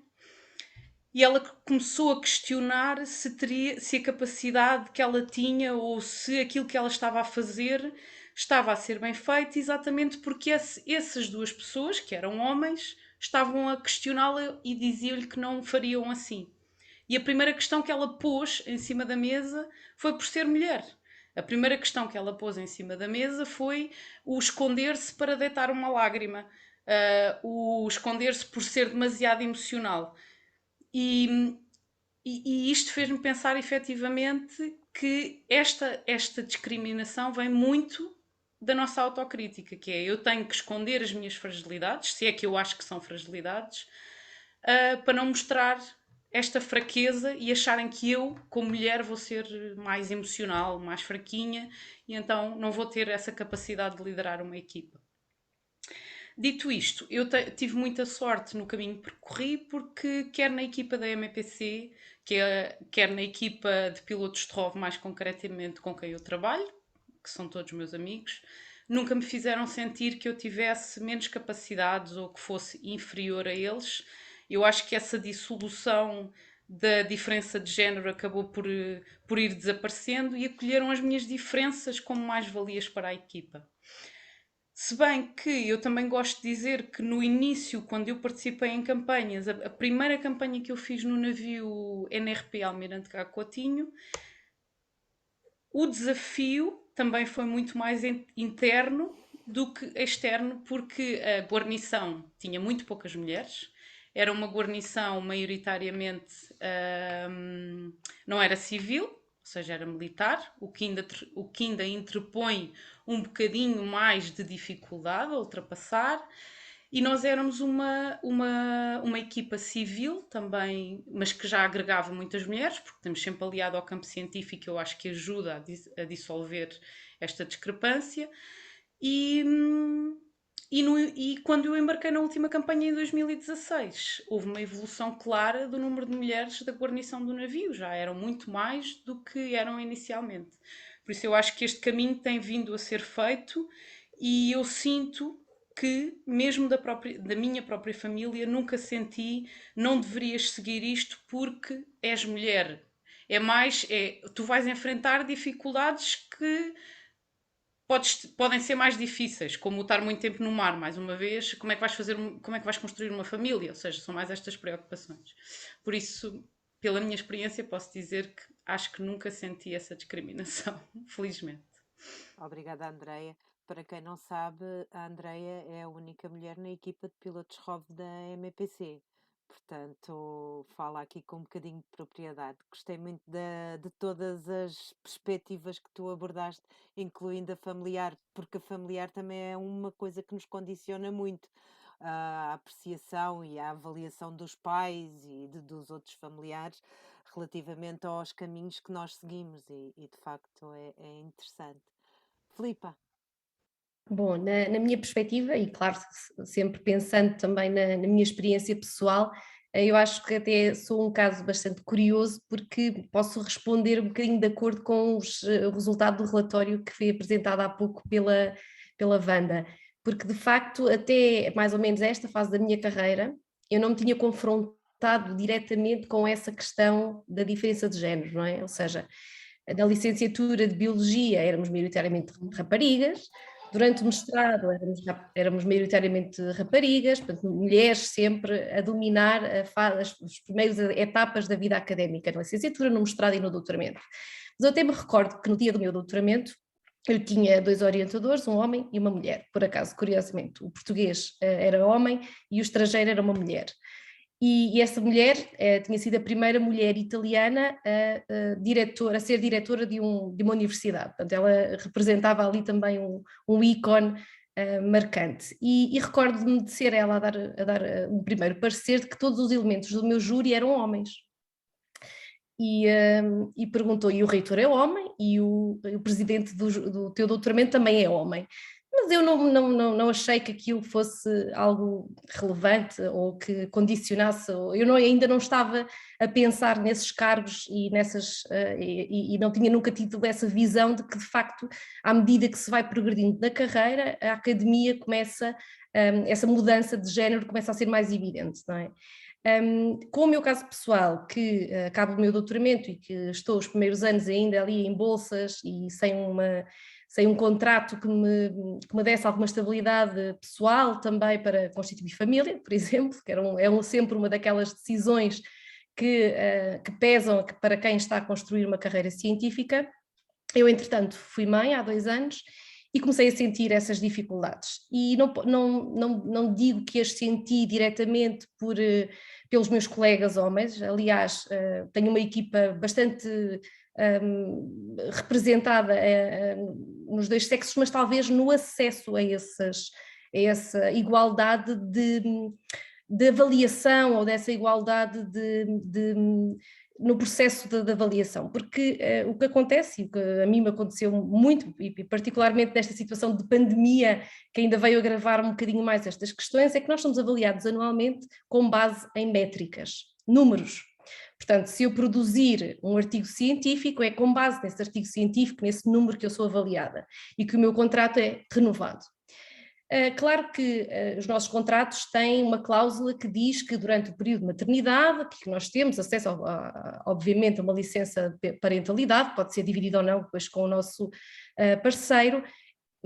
e ela começou a questionar se a capacidade que ela tinha ou se aquilo que ela estava a fazer estava a ser bem feito, exatamente porque essas 2 pessoas, que eram homens, estavam a questioná-la e diziam-lhe que não fariam assim. E a primeira questão que ela pôs em cima da mesa foi por ser mulher. A primeira questão que ela pôs em cima da mesa foi o esconder-se para deitar uma lágrima, o esconder-se por ser demasiado emocional. E isto fez-me pensar efetivamente que esta discriminação vem muito da nossa autocrítica, que é eu tenho que esconder as minhas fragilidades, se é que eu acho que são fragilidades, para não mostrar esta fraqueza e acharem que eu, como mulher, vou ser mais emocional, mais fraquinha e então não vou ter essa capacidade de liderar uma equipa. Dito isto, eu tive muita sorte no caminho que percorri porque quer na equipa da MEPC, quer na equipa de pilotos de ROV, mais concretamente com quem eu trabalho, que são todos meus amigos, nunca me fizeram sentir que eu tivesse menos capacidades ou que fosse inferior a eles. Eu acho que essa dissolução da diferença de género acabou por ir desaparecendo e acolheram as minhas diferenças como mais-valias para a equipa. Se bem que eu também gosto de dizer que no início, quando eu participei em campanhas, a primeira campanha que eu fiz no navio NRP Almirante Gago Coutinho, o desafio também foi muito mais interno do que externo, porque a guarnição tinha muito poucas mulheres, era uma guarnição maioritariamente não era civil, ou seja, era militar, o que ainda interpõe um bocadinho mais de dificuldade a ultrapassar. E nós éramos uma equipa civil também, mas que já agregava muitas mulheres, porque temos sempre aliado ao campo científico, eu acho que ajuda a dissolver esta discrepância. E quando eu embarquei na última campanha em 2016, houve uma evolução clara do número de mulheres da guarnição do navio, já eram muito mais do que eram inicialmente. Por isso eu acho que este caminho tem vindo a ser feito e eu sinto que, mesmo da minha própria família, nunca senti, não deverias seguir isto porque és mulher. Tu vais enfrentar dificuldades que podem ser mais difíceis, como estar muito tempo no mar, mais uma vez, como é que vais construir uma família, ou seja, são mais estas preocupações. Por isso, pela minha experiência, posso dizer que acho que nunca senti essa discriminação, felizmente. Obrigada, Andreia. para quem não sabe, a Andreia é a única mulher na equipa de pilotos ROV da MEPC. Portanto, fala aqui com um bocadinho de propriedade. Gostei muito de todas as perspectivas que tu abordaste, incluindo a familiar, porque a familiar também é uma coisa que nos condiciona muito. A apreciação e a avaliação dos pais e dos outros familiares relativamente aos caminhos que nós seguimos e de facto é interessante. Filipa. Bom, na minha perspectiva, e claro, sempre pensando também na minha experiência pessoal, eu acho que até sou um caso bastante curioso, porque posso responder um bocadinho de acordo com o resultado do relatório que foi apresentado há pouco pela Wanda, porque de facto até mais ou menos esta fase da minha carreira, eu não me tinha confrontado diretamente com essa questão da diferença de género, não é? Ou seja, na licenciatura de Biologia éramos maioritariamente raparigas. Durante o mestrado éramos maioritariamente raparigas, portanto, mulheres sempre a dominar as primeiras etapas da vida académica, na licenciatura, no mestrado e no doutoramento. Mas eu até me recordo que no dia do meu doutoramento eu tinha 2 orientadores, um homem e uma mulher. Por acaso, curiosamente, o português era homem e o estrangeiro era uma mulher. E essa mulher tinha sido a primeira mulher italiana a ser diretora de uma universidade. Portanto, ela representava ali também um ícone marcante. E recordo-me de ser ela a dar um primeiro parecer de que todos os elementos do meu júri eram homens. E perguntou, e o reitor é homem, e o presidente do teu doutoramento também é homem. Mas eu não achei que aquilo fosse algo relevante ou que condicionasse, ainda não estava a pensar nesses cargos e e não tinha nunca tido essa visão de que, de facto, à medida que se vai progredindo na carreira, a academia começa, essa mudança de género começa a ser mais evidente, não é? Com o meu caso pessoal, que acabo o meu doutoramento e que estou os primeiros anos ainda ali em bolsas e sem um contrato que me desse alguma estabilidade pessoal também para constituir família, por exemplo, que é sempre uma daquelas decisões que pesam para quem está a construir uma carreira científica. Eu, entretanto, fui mãe há 2 anos e comecei a sentir essas dificuldades. E não digo que as senti diretamente pelos meus colegas homens, aliás, tenho uma equipa bastante representada nos 2 sexos, mas talvez no acesso a essa igualdade de avaliação ou dessa igualdade no processo de avaliação, porque o que acontece, e o que a mim me aconteceu muito, e particularmente nesta situação de pandemia, que ainda veio agravar um bocadinho mais estas questões, é que nós somos avaliados anualmente com base em métricas, números. Portanto, se eu produzir um artigo científico, é com base nesse artigo científico, nesse número que eu sou avaliada e que o meu contrato é renovado. Claro que os nossos contratos têm uma cláusula que diz que durante o período de maternidade, que nós temos acesso, obviamente, a uma licença de parentalidade, pode ser dividida ou não depois com o nosso parceiro,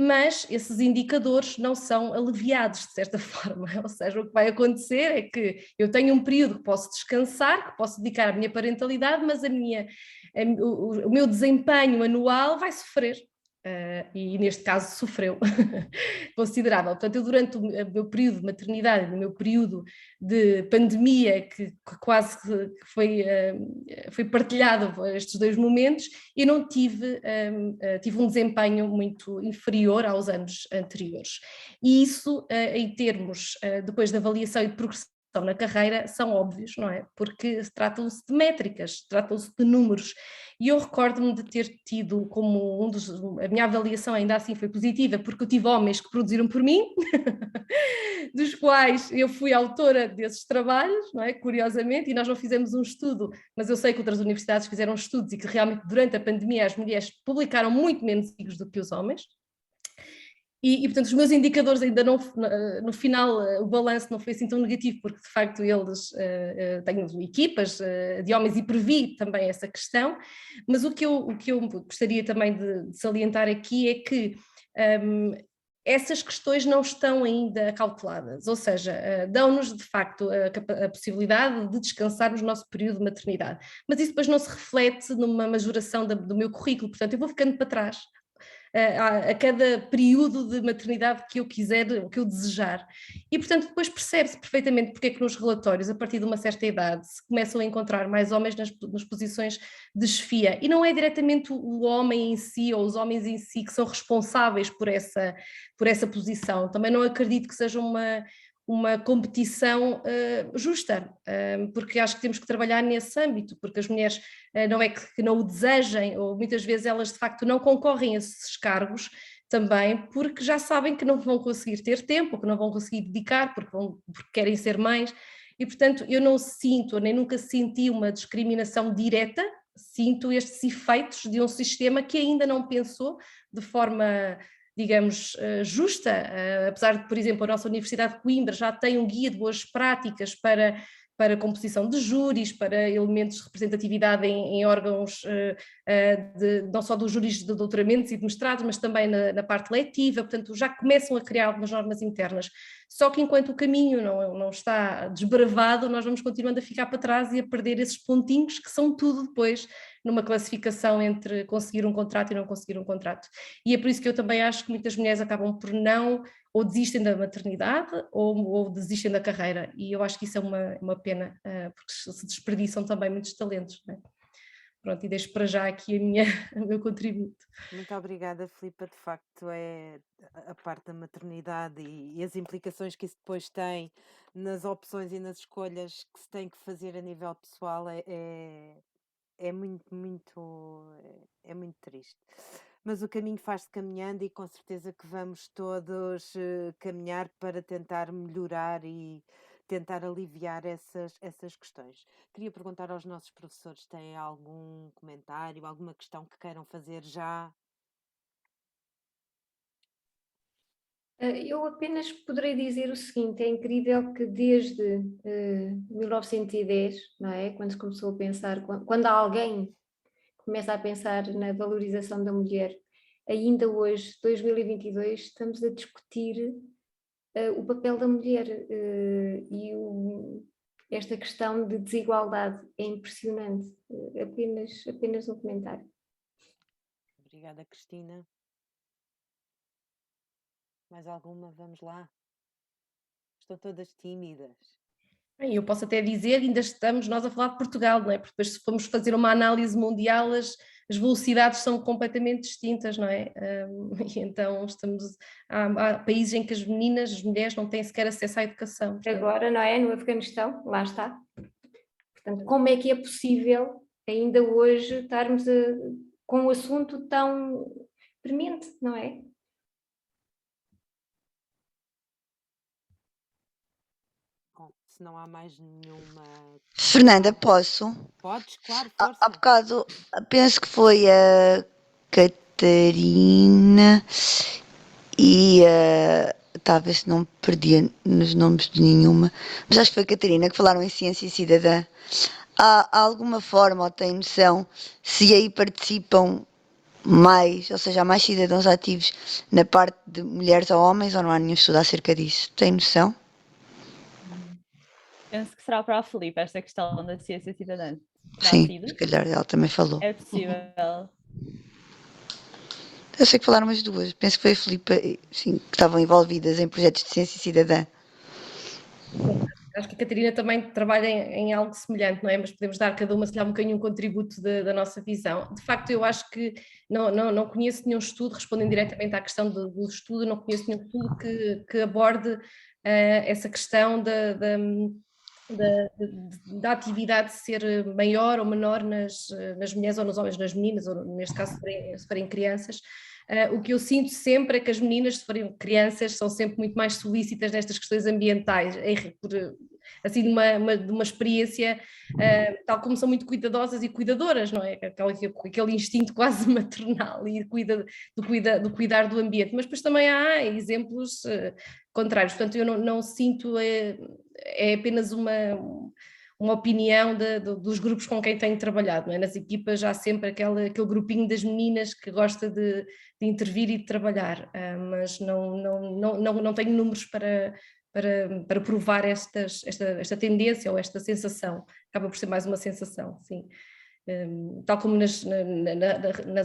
mas esses indicadores não são aliviados de certa forma, ou seja, o que vai acontecer é que eu tenho um período que posso descansar, que posso dedicar à minha parentalidade, mas o meu desempenho anual vai sofrer. E neste caso sofreu considerável. Portanto, eu durante o meu período de maternidade, no meu período de pandemia, que quase foi partilhado estes 2 momentos, eu não tive um desempenho muito inferior aos anos anteriores. E isso, em termos depois de avaliação e de progressão na carreira, são óbvios, não é? Porque tratam-se de métricas, tratam-se de números. E eu recordo-me de ter tido como a minha avaliação ainda assim foi positiva, porque eu tive homens que produziram por mim, dos quais eu fui autora desses trabalhos, não é? Curiosamente, e nós não fizemos um estudo, mas eu sei que outras universidades fizeram estudos e que realmente durante a pandemia as mulheres publicaram muito menos artigos do que os homens. E, portanto, os meus indicadores ainda não, no final, o balanço não foi assim tão negativo, porque de facto eles têm equipas de homens e previ também essa questão, mas o que eu gostaria também de salientar aqui é que essas questões não estão ainda cauteladas, ou seja, dão-nos de facto a possibilidade de descansarmos no nosso período de maternidade, mas isso depois não se reflete numa majoração do meu currículo, portanto eu vou ficando para trás. a cada período de maternidade que eu quiser, que eu desejar. E, portanto, depois percebe-se perfeitamente porque é que nos relatórios, a partir de uma certa idade, se começam a encontrar mais homens nas posições de chefia. E não é diretamente o homem em si ou os homens em si que são responsáveis por essa posição. Também não acredito que seja uma competição justa, porque acho que temos que trabalhar nesse âmbito, porque as mulheres não é que não o desejem, ou muitas vezes elas de facto não concorrem a esses cargos também, porque já sabem que não vão conseguir ter tempo, que não vão conseguir dedicar, porque querem ser mães, e portanto eu não sinto, nem nunca senti uma discriminação direta, sinto estes efeitos de um sistema que ainda não pensou de forma, digamos, justa, apesar de, por exemplo, a nossa Universidade de Coimbra já tem um guia de boas práticas para composição de júris, para elementos de representatividade em órgãos, não só dos júris de doutoramentos e de mestrados, mas também na parte letiva, portanto já começam a criar algumas normas internas. Só que enquanto o caminho não está desbravado, nós vamos continuando a ficar para trás e a perder esses pontinhos que são tudo depois numa classificação entre conseguir um contrato e não conseguir um contrato. E é por isso que eu também acho que muitas mulheres acabam por não, ou desistem da maternidade ou desistem da carreira, e eu acho que isso é uma pena, porque se desperdiçam também muitos talentos, não é? Pronto, e deixo para já aqui o meu contributo. Muito obrigada, Filipa. De facto, é a parte da maternidade e as implicações que isso depois tem nas opções e nas escolhas que se tem que fazer a nível pessoal é muito triste. Mas o caminho faz-se caminhando e com certeza que vamos todos caminhar para tentar melhorar e tentar aliviar essas questões. Queria perguntar aos nossos professores se têm algum comentário, alguma questão que queiram fazer já. Eu apenas poderei dizer o seguinte: é incrível que desde 1910, não é? Quando se começou a pensar, quando alguém começa a pensar na valorização da mulher, ainda hoje, 2022, estamos a discutir o papel da mulher e esta questão de desigualdade é impressionante. Apenas um comentário. Obrigada, Cristina. Mais alguma? Vamos lá. Estão todas tímidas. Eu posso até dizer, ainda estamos nós a falar de Portugal, não é? Porque depois, se formos fazer uma análise mundial, as velocidades são completamente distintas, não é? E então há países em que as mulheres não têm sequer acesso à educação. Portanto. Agora, não é? No Afeganistão, lá está. Portanto, como é que é possível ainda hoje estarmos com um assunto tão premente, não é? Se não há mais nenhuma... Fernanda, posso? Podes, claro, força. Há bocado, penso que foi a Catarina e talvez não me perdia nos nomes de nenhuma, mas acho que foi a Catarina que falaram em ciência cidadã. Há alguma forma, ou tem noção, se aí participam mais, ou seja, há mais cidadãos ativos na parte de mulheres ou homens, ou não há nenhum estudo acerca disso? Tem noção? Penso que será para a Filipa esta questão da ciência cidadã. Sim, se calhar ela também falou. É possível. Eu sei que falaram as duas. Penso que foi a Filipa, sim, que estavam envolvidas em projetos de ciência cidadã. Acho que a Catarina também trabalha em algo semelhante, não é? Mas podemos dar cada uma, se calhar, um bocadinho um contributo da nossa visão. De facto, eu acho que não conheço nenhum estudo, respondendo diretamente à questão do estudo, não conheço nenhum estudo que aborde essa questão da atividade ser maior ou menor nas mulheres ou nos homens, nas meninas, ou neste caso se forem crianças. O que eu sinto sempre é que as meninas, se forem crianças, são sempre muito mais solícitas nestas questões ambientais, assim de uma experiência, tal como são muito cuidadosas e cuidadoras, não é? Aquele instinto quase maternal e do cuidar do ambiente, mas depois também há exemplos contrários, portanto eu não sinto, é apenas uma opinião dos grupos com quem tenho trabalhado, não é? Nas equipas há sempre aquele grupinho das meninas que gosta de intervir e de trabalhar, mas não tenho números para provar esta tendência ou esta sensação, acaba por ser mais uma sensação, sim. tal como nas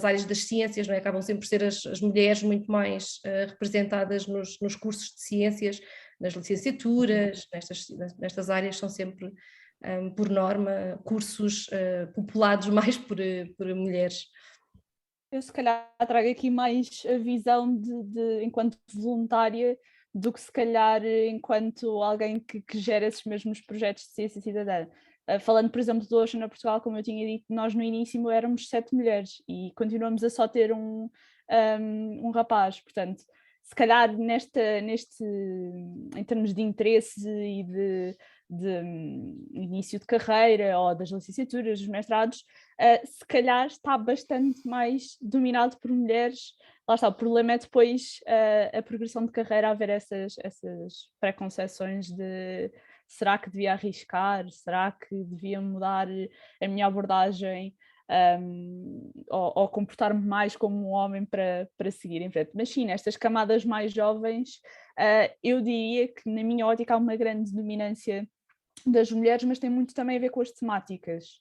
áreas das ciências, não é? Acabam sempre por ser as mulheres muito mais representadas nos cursos de ciências, nas licenciaturas, nestas áreas são sempre, por norma, cursos populados mais por mulheres. Eu se calhar trago aqui mais a visão de enquanto voluntária do que se calhar enquanto alguém que gera esses mesmos projetos de ciência cidadã. Falando, por exemplo, do Ocean Portugal, como eu tinha dito, nós no início éramos 7 mulheres e continuamos a só ter um rapaz, portanto, se calhar em termos de interesse e de início de carreira ou das licenciaturas, dos mestrados, se calhar está bastante mais dominado por mulheres. Lá está, o problema é depois a progressão de carreira, haver essas preconceições de será que devia arriscar, será que devia mudar a minha abordagem ou comportar-me mais como um homem para seguir em frente. Mas sim, nestas camadas mais jovens, eu diria que na minha ótica há uma grande dominância das mulheres, mas tem muito também a ver com as temáticas.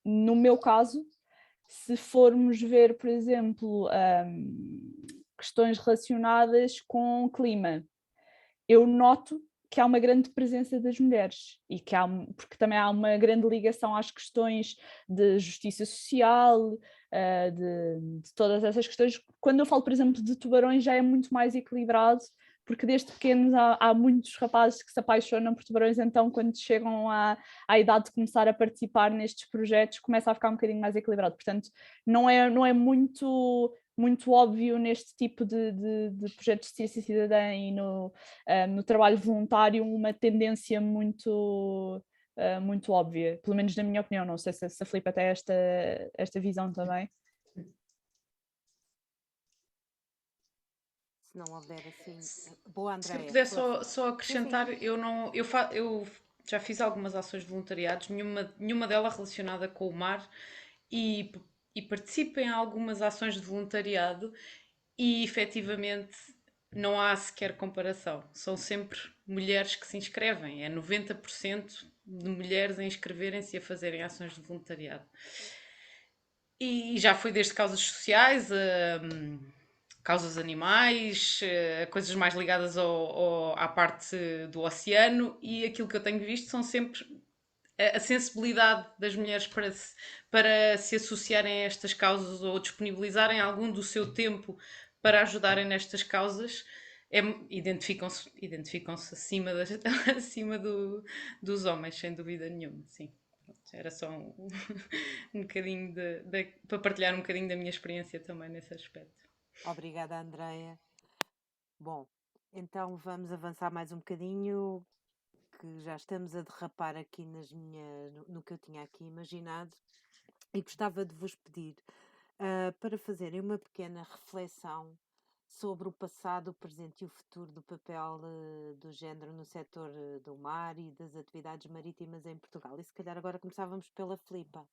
No meu caso, se formos ver, por exemplo, questões relacionadas com clima, eu noto que há uma grande presença das mulheres e que porque também há uma grande ligação às questões de justiça social, de todas essas questões. Quando eu falo, por exemplo, de tubarões, já é muito mais equilibrado, porque desde pequenos há muitos rapazes que se apaixonam por tubarões, então quando chegam à idade de começar a participar nestes projetos, começa a ficar um bocadinho mais equilibrado. Portanto, não é muito óbvio neste tipo de projetos de ciência cidadã e no trabalho voluntário uma tendência muito óbvia, pelo menos na minha opinião. Não sei se a Filipe tem esta visão também. Se não houver assim... Boa, Andréia. Se eu puder só acrescentar, sim. Eu já fiz algumas ações de voluntariados, nenhuma delas relacionada com o mar, e participo em algumas ações de voluntariado e efetivamente não há sequer comparação. São sempre mulheres que se inscrevem, é 90% de mulheres a inscreverem-se e a fazerem ações de voluntariado. E já foi desde causas sociais a causas animais, coisas mais ligadas à parte do oceano, e aquilo que eu tenho visto são sempre a sensibilidade das mulheres para se associarem a estas causas ou disponibilizarem algum do seu tempo para ajudarem nestas causas. Identificam-se acima dos homens, sem dúvida nenhuma, sim. Era só um bocadinho para partilhar um bocadinho da minha experiência também nesse aspecto. Obrigada, Andréia. Bom, então vamos avançar mais um bocadinho, que já estamos a derrapar aqui no que eu tinha aqui imaginado, e gostava de vos pedir para fazerem uma pequena reflexão sobre o passado, o presente e o futuro do papel do género no setor do mar e das atividades marítimas em Portugal. E se calhar agora começávamos pela Filipa.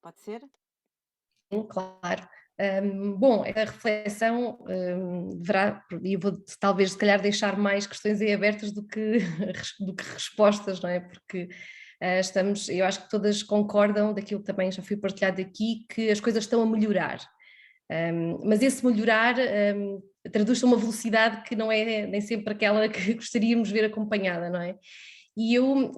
Pode ser? Claro. Bom, a reflexão deverá, e eu vou talvez se calhar deixar mais questões aí abertas do que respostas, não é? Porque eu acho que todas concordam daquilo que também já foi partilhado aqui, que as coisas estão a melhorar. Mas esse melhorar traduz-se a uma velocidade que não é nem sempre aquela que gostaríamos de ver acompanhada, não é? E eu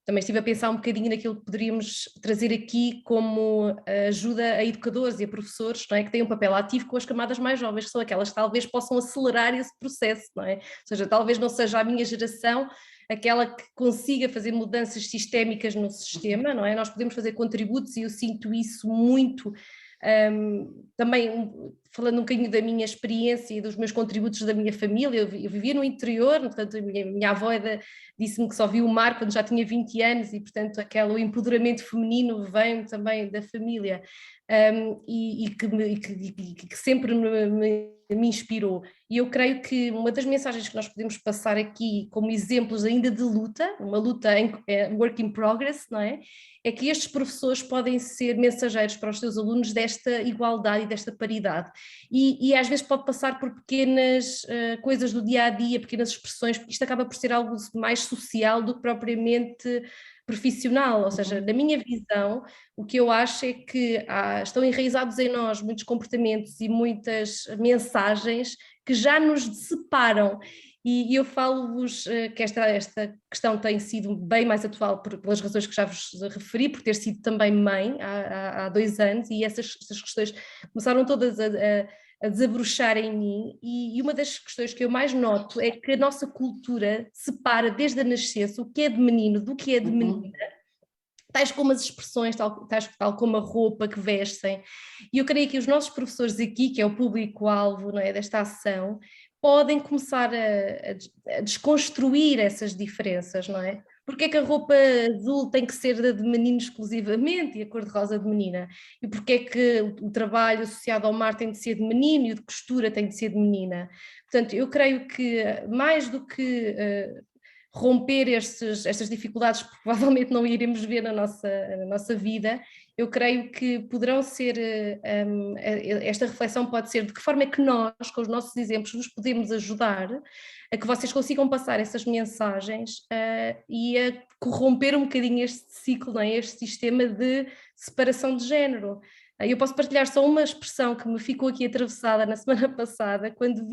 também estive a pensar um bocadinho naquilo que poderíamos trazer aqui como ajuda a educadores e a professores, não é? Que têm um papel ativo com as camadas mais jovens, que são aquelas que talvez possam acelerar esse processo, não é? Ou seja, talvez não seja a minha geração aquela que consiga fazer mudanças sistémicas no sistema, não é? Nós podemos fazer contributos e eu sinto isso muito. Também falando um bocadinho da minha experiência e dos meus contributos da minha família, eu vivia no interior, portanto a minha avó disse-me que só viu o mar quando já tinha 20 anos e portanto o empoderamento feminino vem também da família e que sempre me inspirou. E eu creio que uma das mensagens que nós podemos passar aqui como exemplos ainda de luta, uma luta work in progress, não é? É que estes professores podem ser mensageiros para os seus alunos desta igualdade e desta paridade. E às vezes pode passar por pequenas coisas do dia a dia, pequenas expressões, porque isto acaba por ser algo mais social do que propriamente profissional, ou seja, na minha visão, o que eu acho é que estão enraizados em nós muitos comportamentos e muitas mensagens que já nos separam. E eu falo-vos que esta questão tem sido bem mais atual pelas razões que já vos referi, por ter sido também mãe há 2 anos, e essas questões começaram todas a desabrochar em mim, e uma das questões que eu mais noto é que a nossa cultura separa desde a nascença o que é de menino do que é de menina, tais como as expressões, tal como a roupa que vestem, e eu creio que os nossos professores aqui, que é o público-alvo, não é, desta ação, podem começar a desconstruir essas diferenças, não é? Porque é que a roupa azul tem que ser de menino exclusivamente e a cor-de-rosa de menina? E porque é que o trabalho associado ao mar tem de ser de menino e o de costura tem de ser de menina? Portanto, eu creio que mais do que romper estas dificuldades que provavelmente não iremos ver na nossa vida, eu creio que poderão ser, esta reflexão pode ser de que forma é que nós, com os nossos exemplos, vos podemos ajudar a que vocês consigam passar essas mensagens e a corromper um bocadinho este ciclo, não é? Este sistema de separação de género. Eu posso partilhar só uma expressão que me ficou aqui atravessada na semana passada, quando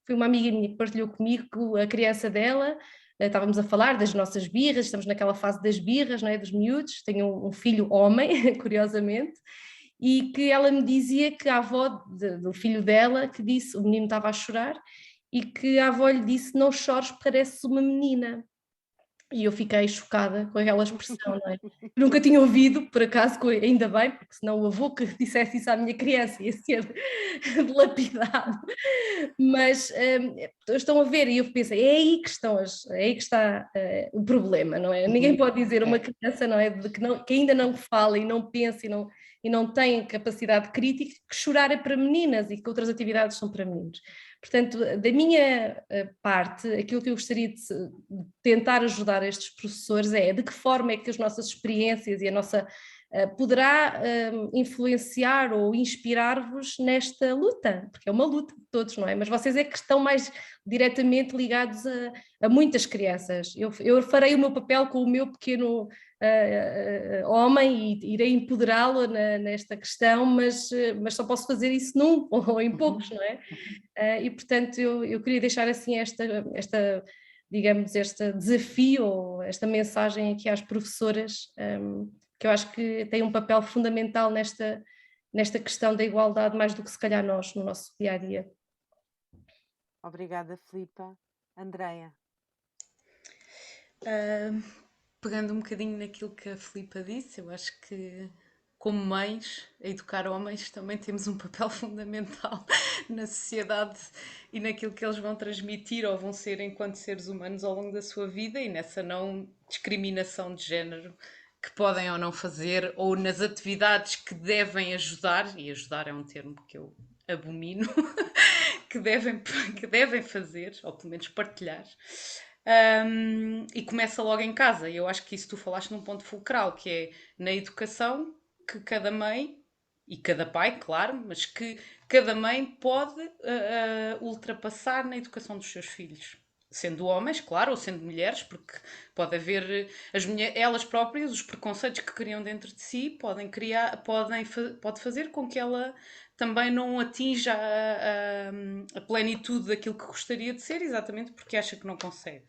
foi uma amiga minha que partilhou comigo a criança dela. Estávamos a falar das nossas birras, estamos naquela fase das birras, não é? Dos miúdos, tenho um filho homem, curiosamente, e que ela me dizia que a avó do filho dela, que disse, o menino estava a chorar, e que a avó lhe disse, não chores, pareces uma menina. E eu fiquei chocada com aquela expressão, não é? Nunca tinha ouvido, por acaso, ainda bem, porque senão o avô que dissesse isso à minha criança ia ser dilapidado. Mas estão a ver, e eu pensei, é aí que está o problema, não é? Ninguém pode dizer a uma criança, não é, que ainda não fala e não pensa e não tem capacidade crítica, que chorar é para meninas e que outras atividades são para meninos. Portanto, da minha parte, aquilo que eu gostaria de tentar ajudar estes professores é de que forma é que as nossas experiências e a nossa poderá influenciar ou inspirar-vos nesta luta, porque é uma luta de todos, não é? Mas vocês é que estão mais diretamente ligados a muitas crianças. Eu farei o meu papel com o meu pequeno homem e irei empoderá-lo nesta questão, mas só posso fazer isso num ou em poucos, não é? E portanto eu queria deixar assim digamos, este desafio ou esta mensagem aqui às professoras, que eu acho que tem um papel fundamental nesta questão da igualdade, mais do que se calhar nós, no nosso dia-a-dia. Obrigada, Filipa. Andreia. Pegando um bocadinho naquilo que a Filipa disse, eu acho que como mães, a educar homens, também temos um papel fundamental na sociedade e naquilo que eles vão transmitir ou vão ser enquanto seres humanos ao longo da sua vida e nessa não discriminação de género que podem ou não fazer, ou nas atividades que devem ajudar, e ajudar é um termo que eu abomino, que devem fazer, ou pelo menos partilhar. E começa logo em casa. E eu acho que isso tu falaste num ponto fulcral, que é na educação, que cada mãe, e cada pai, claro, mas que cada mãe pode ultrapassar na educação dos seus filhos. Sendo homens, claro, ou sendo mulheres, porque pode haver elas próprias, os preconceitos que criam dentro de si, pode fazer com que ela também não atinja a plenitude daquilo que gostaria de ser, exatamente porque acha que não consegue.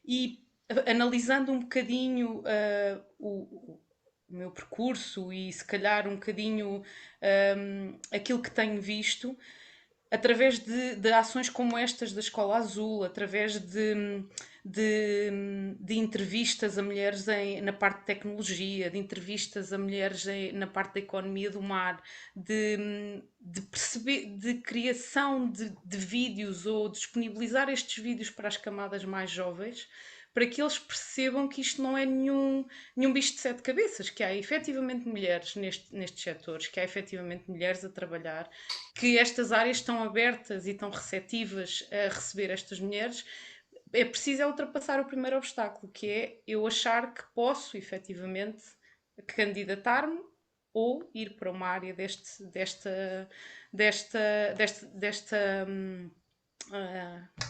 E analisando um bocadinho o meu percurso e se calhar um bocadinho aquilo que tenho visto, através de ações como estas da Escola Azul, através de entrevistas a mulheres na parte de tecnologia, de entrevistas a mulheres na parte da economia do mar, de criação de vídeos ou disponibilizar estes vídeos para as camadas mais jovens, para que eles percebam que isto não é nenhum bicho de 7 cabeças, que há efetivamente mulheres nestes setores, que há efetivamente mulheres a trabalhar, que estas áreas estão abertas e estão receptivas a receber estas mulheres. É preciso ultrapassar o primeiro obstáculo, que é eu achar que posso efetivamente candidatar-me ou ir para uma área como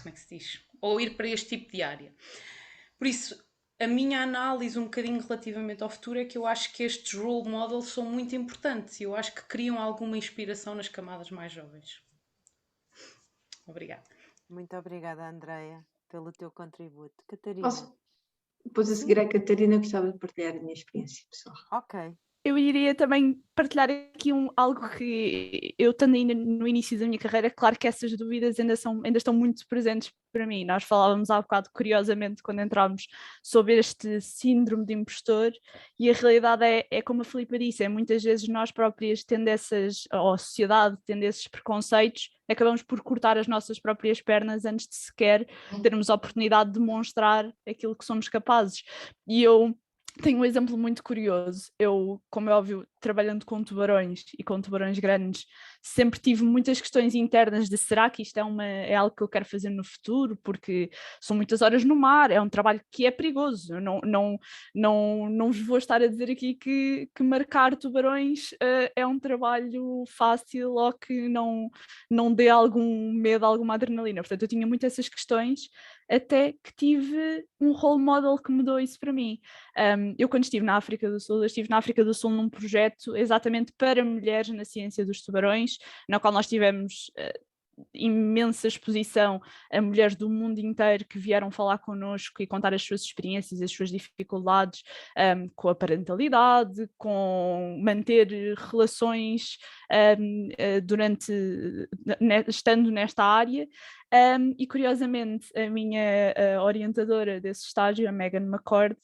é que se diz? Ou ir para este tipo de área. Por isso, a minha análise um bocadinho relativamente ao futuro é que eu acho que estes role models são muito importantes e eu acho que criam alguma inspiração nas camadas mais jovens. Obrigada. Muito obrigada, Andreia, pelo teu contributo. Catarina. Depois a seguir a Catarina, gostava de partilhar a minha experiência pessoal. Ok. Eu iria também partilhar aqui algo que eu estando ainda no início da minha carreira, claro que essas dúvidas ainda estão muito presentes para mim. Nós falávamos há bocado, curiosamente, quando entramos, sobre este síndrome de impostor, e a realidade é como a Filipa disse, é muitas vezes nós próprias tendo ou a sociedade tendo esses preconceitos, acabamos por cortar as nossas próprias pernas antes de sequer termos a oportunidade de demonstrar aquilo que somos capazes. E eu tenho um exemplo muito curioso. Eu, como é óbvio, trabalhando com tubarões e com tubarões grandes, sempre tive muitas questões internas de será que isto é algo que eu quero fazer no futuro, porque são muitas horas no mar, é um trabalho que é perigoso. Eu não vos vou estar a dizer aqui que marcar tubarões é um trabalho fácil ou que não dê algum medo, alguma adrenalina. Portanto, eu tinha muito essas questões, até que tive um role model que mudou isso para mim. Eu quando estive na África do Sul, num projeto exatamente para mulheres na ciência dos tubarões, na qual nós tivemos imensa exposição a mulheres do mundo inteiro que vieram falar connosco e contar as suas experiências, as suas dificuldades com a parentalidade, com manter relações estando nesta área. E curiosamente a minha orientadora desse estágio, a Megan McCord,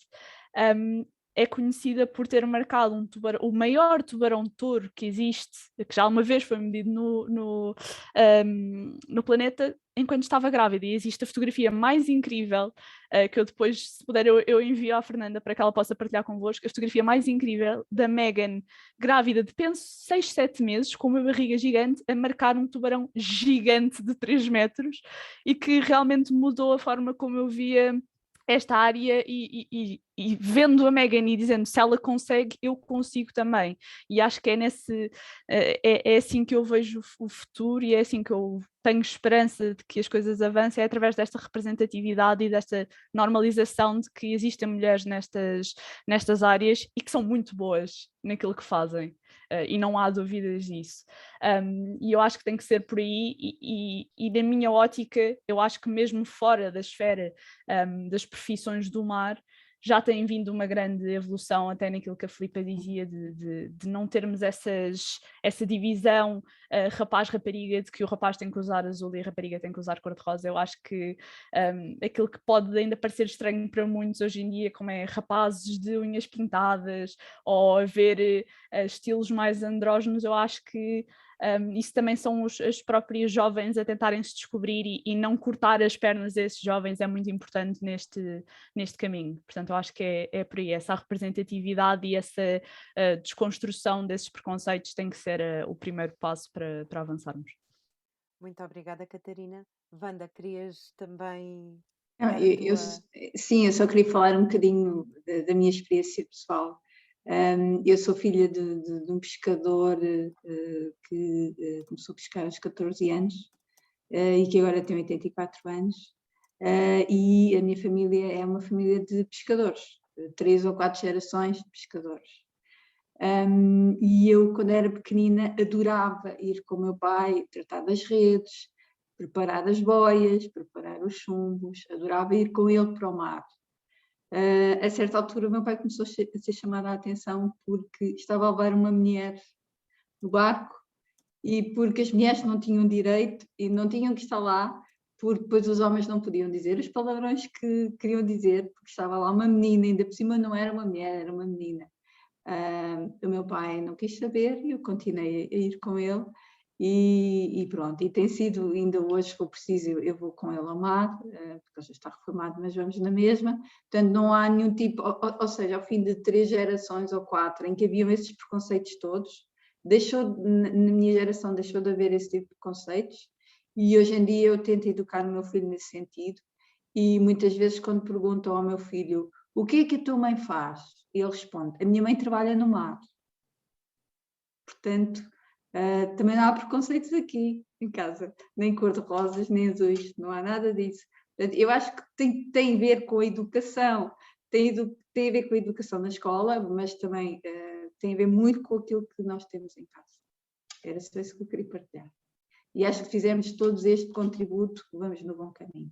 é conhecida por ter marcado o maior tubarão-touro que existe, que já uma vez foi medido no planeta, enquanto estava grávida. E existe a fotografia mais incrível, que eu depois, se puder, eu envio à Fernanda para que ela possa partilhar convosco, a fotografia mais incrível da Megan, grávida de, penso, 6, 7 meses, com uma barriga gigante, a marcar um tubarão gigante de 3 metros, e que realmente mudou a forma como eu via esta área e vendo a Megan e dizendo se ela consegue, eu consigo também. E acho que é assim que eu vejo o futuro e é assim que eu tenho esperança de que as coisas avancem, é através desta representatividade e desta normalização de que existem mulheres nestas áreas e que são muito boas naquilo que fazem. E não há dúvidas disso. E eu acho que tem que ser por aí e na minha ótica, eu acho que mesmo fora da esfera das profissões do mar, já tem vindo uma grande evolução até naquilo que a Filipa dizia de não termos essa divisão rapaz-rapariga, de que o rapaz tem que usar azul e a rapariga tem que usar cor-de-rosa. Eu acho que aquilo que pode ainda parecer estranho para muitos hoje em dia, como é rapazes de unhas pintadas ou haver estilos mais andrógenos, eu acho que isso também são os próprios jovens a tentarem se descobrir e não cortar as pernas desses jovens é muito importante neste caminho. Portanto, eu acho que é por aí, essa representatividade e essa desconstrução desses preconceitos tem que ser o primeiro passo para avançarmos. Muito obrigada, Catarina. Wanda, querias também... Sim, eu só queria falar um bocadinho da minha experiência pessoal. Eu sou filha de um pescador que começou a pescar aos 14 anos e que agora tem 84 anos. E a minha família é uma família de pescadores, 3 ou 4 gerações de pescadores. E eu, quando era pequenina, adorava ir com o meu pai, tratar das redes, preparar as boias, preparar os chumbos, adorava ir com ele para o mar. A certa altura o meu pai começou a ser chamado a atenção porque estava a levar uma mulher no barco e porque as mulheres não tinham direito e não tinham que estar lá, porque depois os homens não podiam dizer os palavrões que queriam dizer, porque estava lá uma menina, ainda por cima não era uma mulher, era uma menina. O meu pai não quis saber e eu continuei a ir com ele. E pronto, e tem sido, ainda hoje, se for preciso, eu vou com ele ao mar, porque ele já está reformado, mas vamos na mesma. Portanto, não há nenhum tipo, ou seja, ao fim de 3 gerações ou 4, em que haviam esses preconceitos todos, na minha geração deixou de haver esse tipo de preconceitos, e hoje em dia eu tento educar o meu filho nesse sentido, e muitas vezes quando perguntam ao meu filho, o que é que a tua mãe faz? Ele responde, a minha mãe trabalha no mar. Portanto, também não há preconceitos aqui em casa, nem cor-de-rosas, nem azuis, não há nada disso. Portanto, eu acho que tem a ver com a educação tem a ver com a educação na escola, mas também tem a ver muito com aquilo que nós temos em casa. Era só isso que eu queria partilhar. E acho que fizemos todos este contributo, vamos no bom caminho.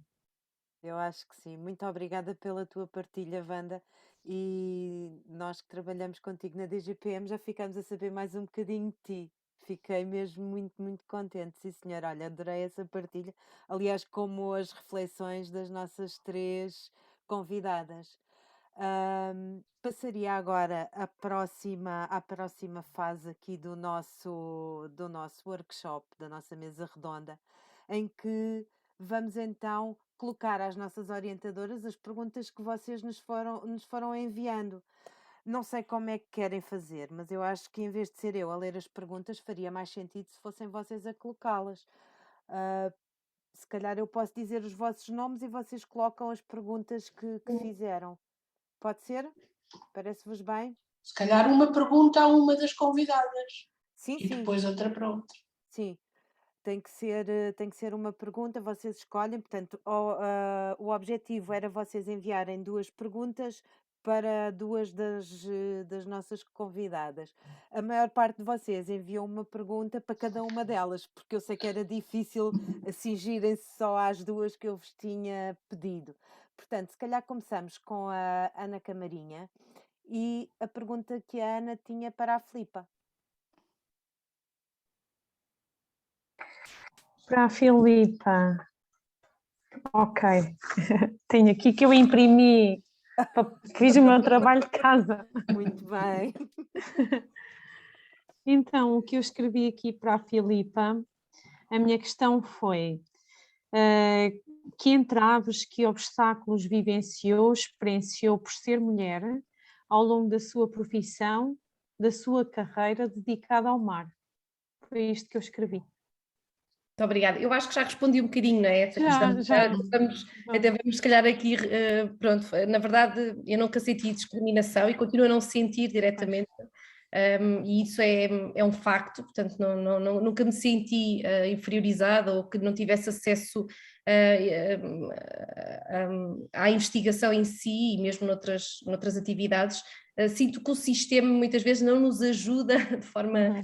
Eu acho que sim. Muito obrigada pela tua partilha, Wanda. E nós que trabalhamos contigo na DGPM já ficamos a saber mais um bocadinho de ti. Fiquei mesmo muito, muito contente. Sim, senhora. Olha, adorei essa partilha. Aliás, como as reflexões das nossas 3 convidadas. Passaria agora à próxima fase aqui do nosso workshop, da nossa mesa redonda, em que vamos então colocar às nossas orientadoras as perguntas que vocês nos foram enviando. Não sei como é que querem fazer, mas eu acho que em vez de ser eu a ler as perguntas, faria mais sentido se fossem vocês a colocá-las. Se calhar eu posso dizer os vossos nomes e vocês colocam as perguntas que fizeram. Pode ser? Parece-vos bem? Se calhar uma pergunta a uma das convidadas. Sim, e depois outra para outra. Sim. Tem que ser uma pergunta, vocês escolhem. Portanto, o objetivo era vocês enviarem 2 perguntas para 2 das nossas convidadas. A maior parte de vocês enviou uma pergunta para cada uma delas, porque eu sei que era difícil cingirem-se só às 2 que eu vos tinha pedido. Portanto, se calhar começamos com a Ana Camarinha e a pergunta que a Ana tinha para a Filipa. Para a Filipa. Ok. Tenho aqui que eu imprimi, fiz o meu trabalho de casa. Muito bem. Então, o que eu escrevi aqui para a Filipa, a minha questão foi que entraves, que obstáculos vivenciou, experienciou por ser mulher ao longo da sua profissão, da sua carreira dedicada ao mar. Foi isto que eu escrevi. Muito obrigada. Eu acho que já respondi um bocadinho, não é? Essa questão. Já. Até vamos, se calhar, aqui, pronto, na verdade, eu nunca senti discriminação e continuo a não sentir diretamente, e isso é um facto, portanto, nunca me senti inferiorizada ou que não tivesse acesso à investigação em si e mesmo noutras atividades. Sinto que o sistema muitas vezes não nos ajuda de forma...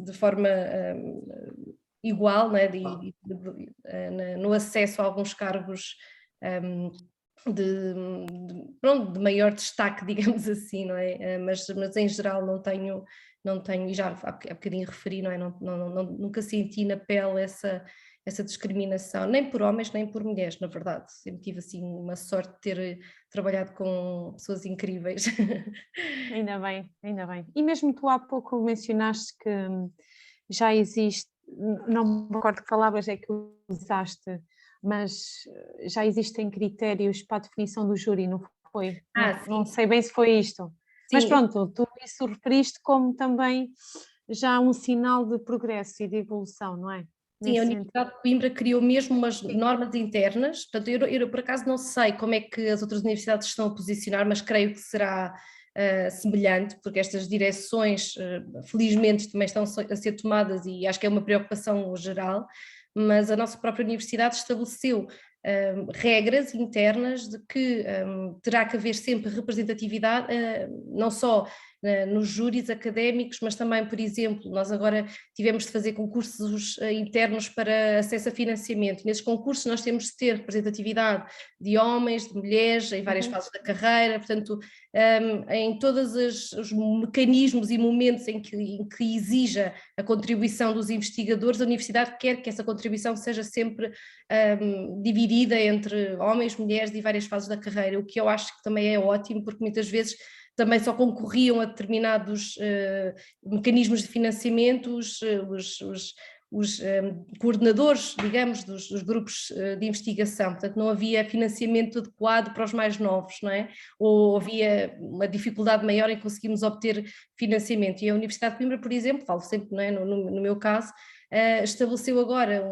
de forma igual, né, no acesso a alguns cargos de maior destaque, digamos assim, não é? Mas em geral não tenho, e já há bocadinho referi, não é? Nunca senti na pele essa discriminação, nem por homens, nem por mulheres, na verdade. Sempre tive assim uma sorte de ter trabalhado com pessoas incríveis. Ainda bem, ainda bem. E mesmo tu há pouco mencionaste que já existe, não me recordo que palavras é que usaste, mas já existem critérios para a definição do júri, não foi? Não sei bem se foi isto. Sim. Mas pronto, tu isso referiste como também já um sinal de progresso e de evolução, não é? Sim, a Universidade de Coimbra criou mesmo umas normas internas, portanto eu por acaso não sei como é que as outras universidades estão a posicionar, mas creio que será semelhante, porque estas direções felizmente também estão a ser tomadas e acho que é uma preocupação geral, mas a nossa própria universidade estabeleceu regras internas de que terá que haver sempre representatividade, não só nos júris académicos, mas também, por exemplo, nós agora tivemos de fazer concursos internos para acesso a financiamento. Nesses concursos nós temos de ter representatividade de homens, de mulheres, em várias fases da carreira, portanto, em todos os mecanismos e momentos em que exija a contribuição dos investigadores, a universidade quer que essa contribuição seja sempre dividida entre homens, mulheres e várias fases da carreira, o que eu acho que também é ótimo, porque muitas vezes também só concorriam a determinados mecanismos de financiamento os coordenadores, digamos, dos grupos de investigação, portanto não havia financiamento adequado para os mais novos, não é? Ou havia uma dificuldade maior em conseguirmos obter financiamento, e a Universidade de Coimbra, por exemplo, falo sempre, não é? No meu caso, estabeleceu agora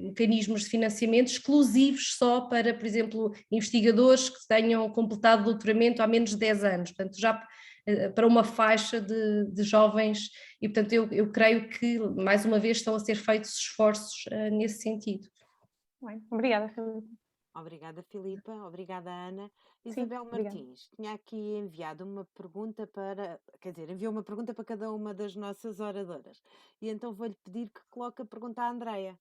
mecanismos de financiamento exclusivos só para, por exemplo, investigadores que tenham completado o doutoramento há menos de 10 anos, portanto já para uma faixa de jovens, e portanto eu creio que mais uma vez estão a ser feitos esforços nesse sentido. Bem, obrigada, Filipe. Obrigada, Filipa. Obrigada, Ana. Sim, Isabel obrigada. Martins tinha aqui enviado uma pergunta para, quer dizer, enviou uma pergunta para cada uma das nossas oradoras. E então vou-lhe pedir que coloque a pergunta à Andreia.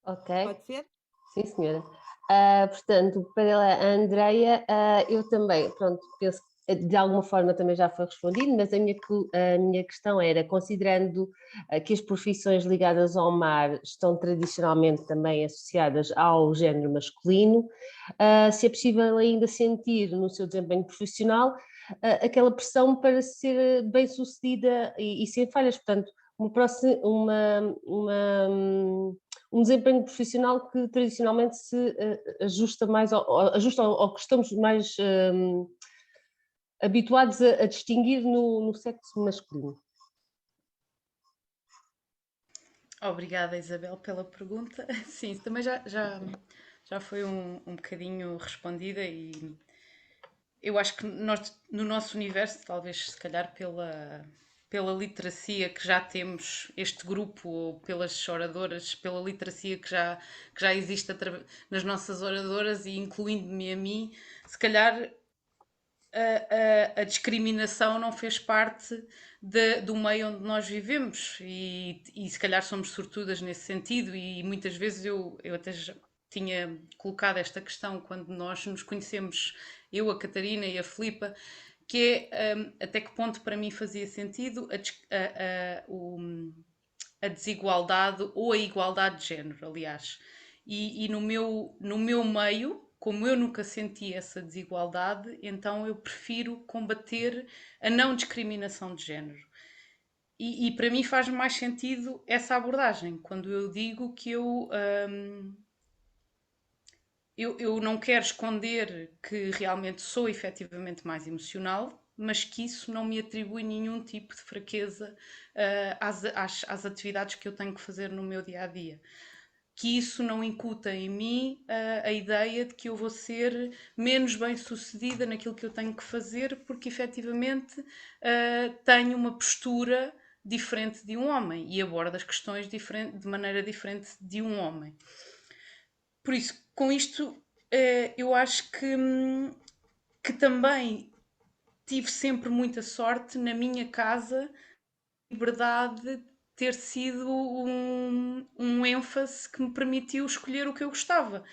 Ok, Pode ser? sim senhora. Portanto, para a Andreia, eu também, pronto, penso que de alguma forma também já foi respondido, mas a minha questão era, considerando que as profissões ligadas ao mar estão tradicionalmente também associadas ao género masculino, se é possível ainda sentir no seu desempenho profissional aquela pressão para ser bem-sucedida e sem falhas, portanto, um desempenho profissional que tradicionalmente se ajusta mais ao que estamos mais habituados a distinguir no sexo masculino. Obrigada, Isabel, pela pergunta. Sim, também já foi um bocadinho respondida e eu acho que nós, no nosso universo, talvez se calhar pela literacia que já temos, este grupo, ou pelas oradoras, pela literacia que já existe nas nossas oradoras e incluindo-me a mim, se calhar a discriminação não fez parte do meio onde nós vivemos e se calhar somos sortudas nesse sentido e muitas vezes eu até já tinha colocado esta questão quando nós nos conhecemos, eu, a Catarina e a Filipa, que é até que ponto para mim fazia sentido a desigualdade ou a igualdade de género, aliás. E no meu meio, como eu nunca senti essa desigualdade, então eu prefiro combater a não discriminação de género. E para mim faz mais sentido essa abordagem, quando eu digo que eu não quero esconder que realmente sou efetivamente mais emocional, mas que isso não me atribui nenhum tipo de fraqueza às atividades que eu tenho que fazer no meu dia a dia. Que isso não incuta em mim a ideia de que eu vou ser menos bem sucedida naquilo que eu tenho que fazer, porque efetivamente tenho uma postura diferente de um homem e abordo as questões de maneira diferente de um homem. Por isso, com isto, eu acho que também tive sempre muita sorte na minha casa, liberdade ter sido um ênfase que me permitiu escolher o que eu gostava.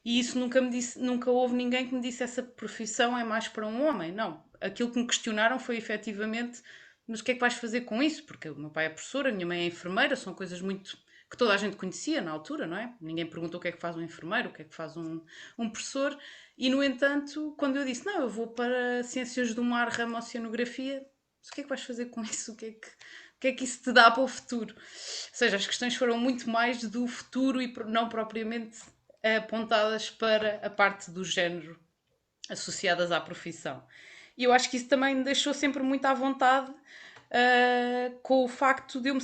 E isso nunca houve ninguém que me disse essa profissão é mais para um homem. Não. Aquilo que me questionaram foi efetivamente, mas o que é que vais fazer com isso? Porque o meu pai é professor, a minha mãe é enfermeira, são coisas muito que toda a gente conhecia na altura, não é? Ninguém perguntou o que é que faz um enfermeiro, o que é que faz um professor. E, no entanto, quando eu disse, não, eu vou para Ciências do Mar, ramo Oceanografia, mas o que é que vais fazer com isso? O que é que isso te dá para o futuro? Ou seja, as questões foram muito mais do futuro e não propriamente apontadas para a parte do género associadas à profissão. E eu acho que isso também me deixou sempre muito à vontade com o facto de eu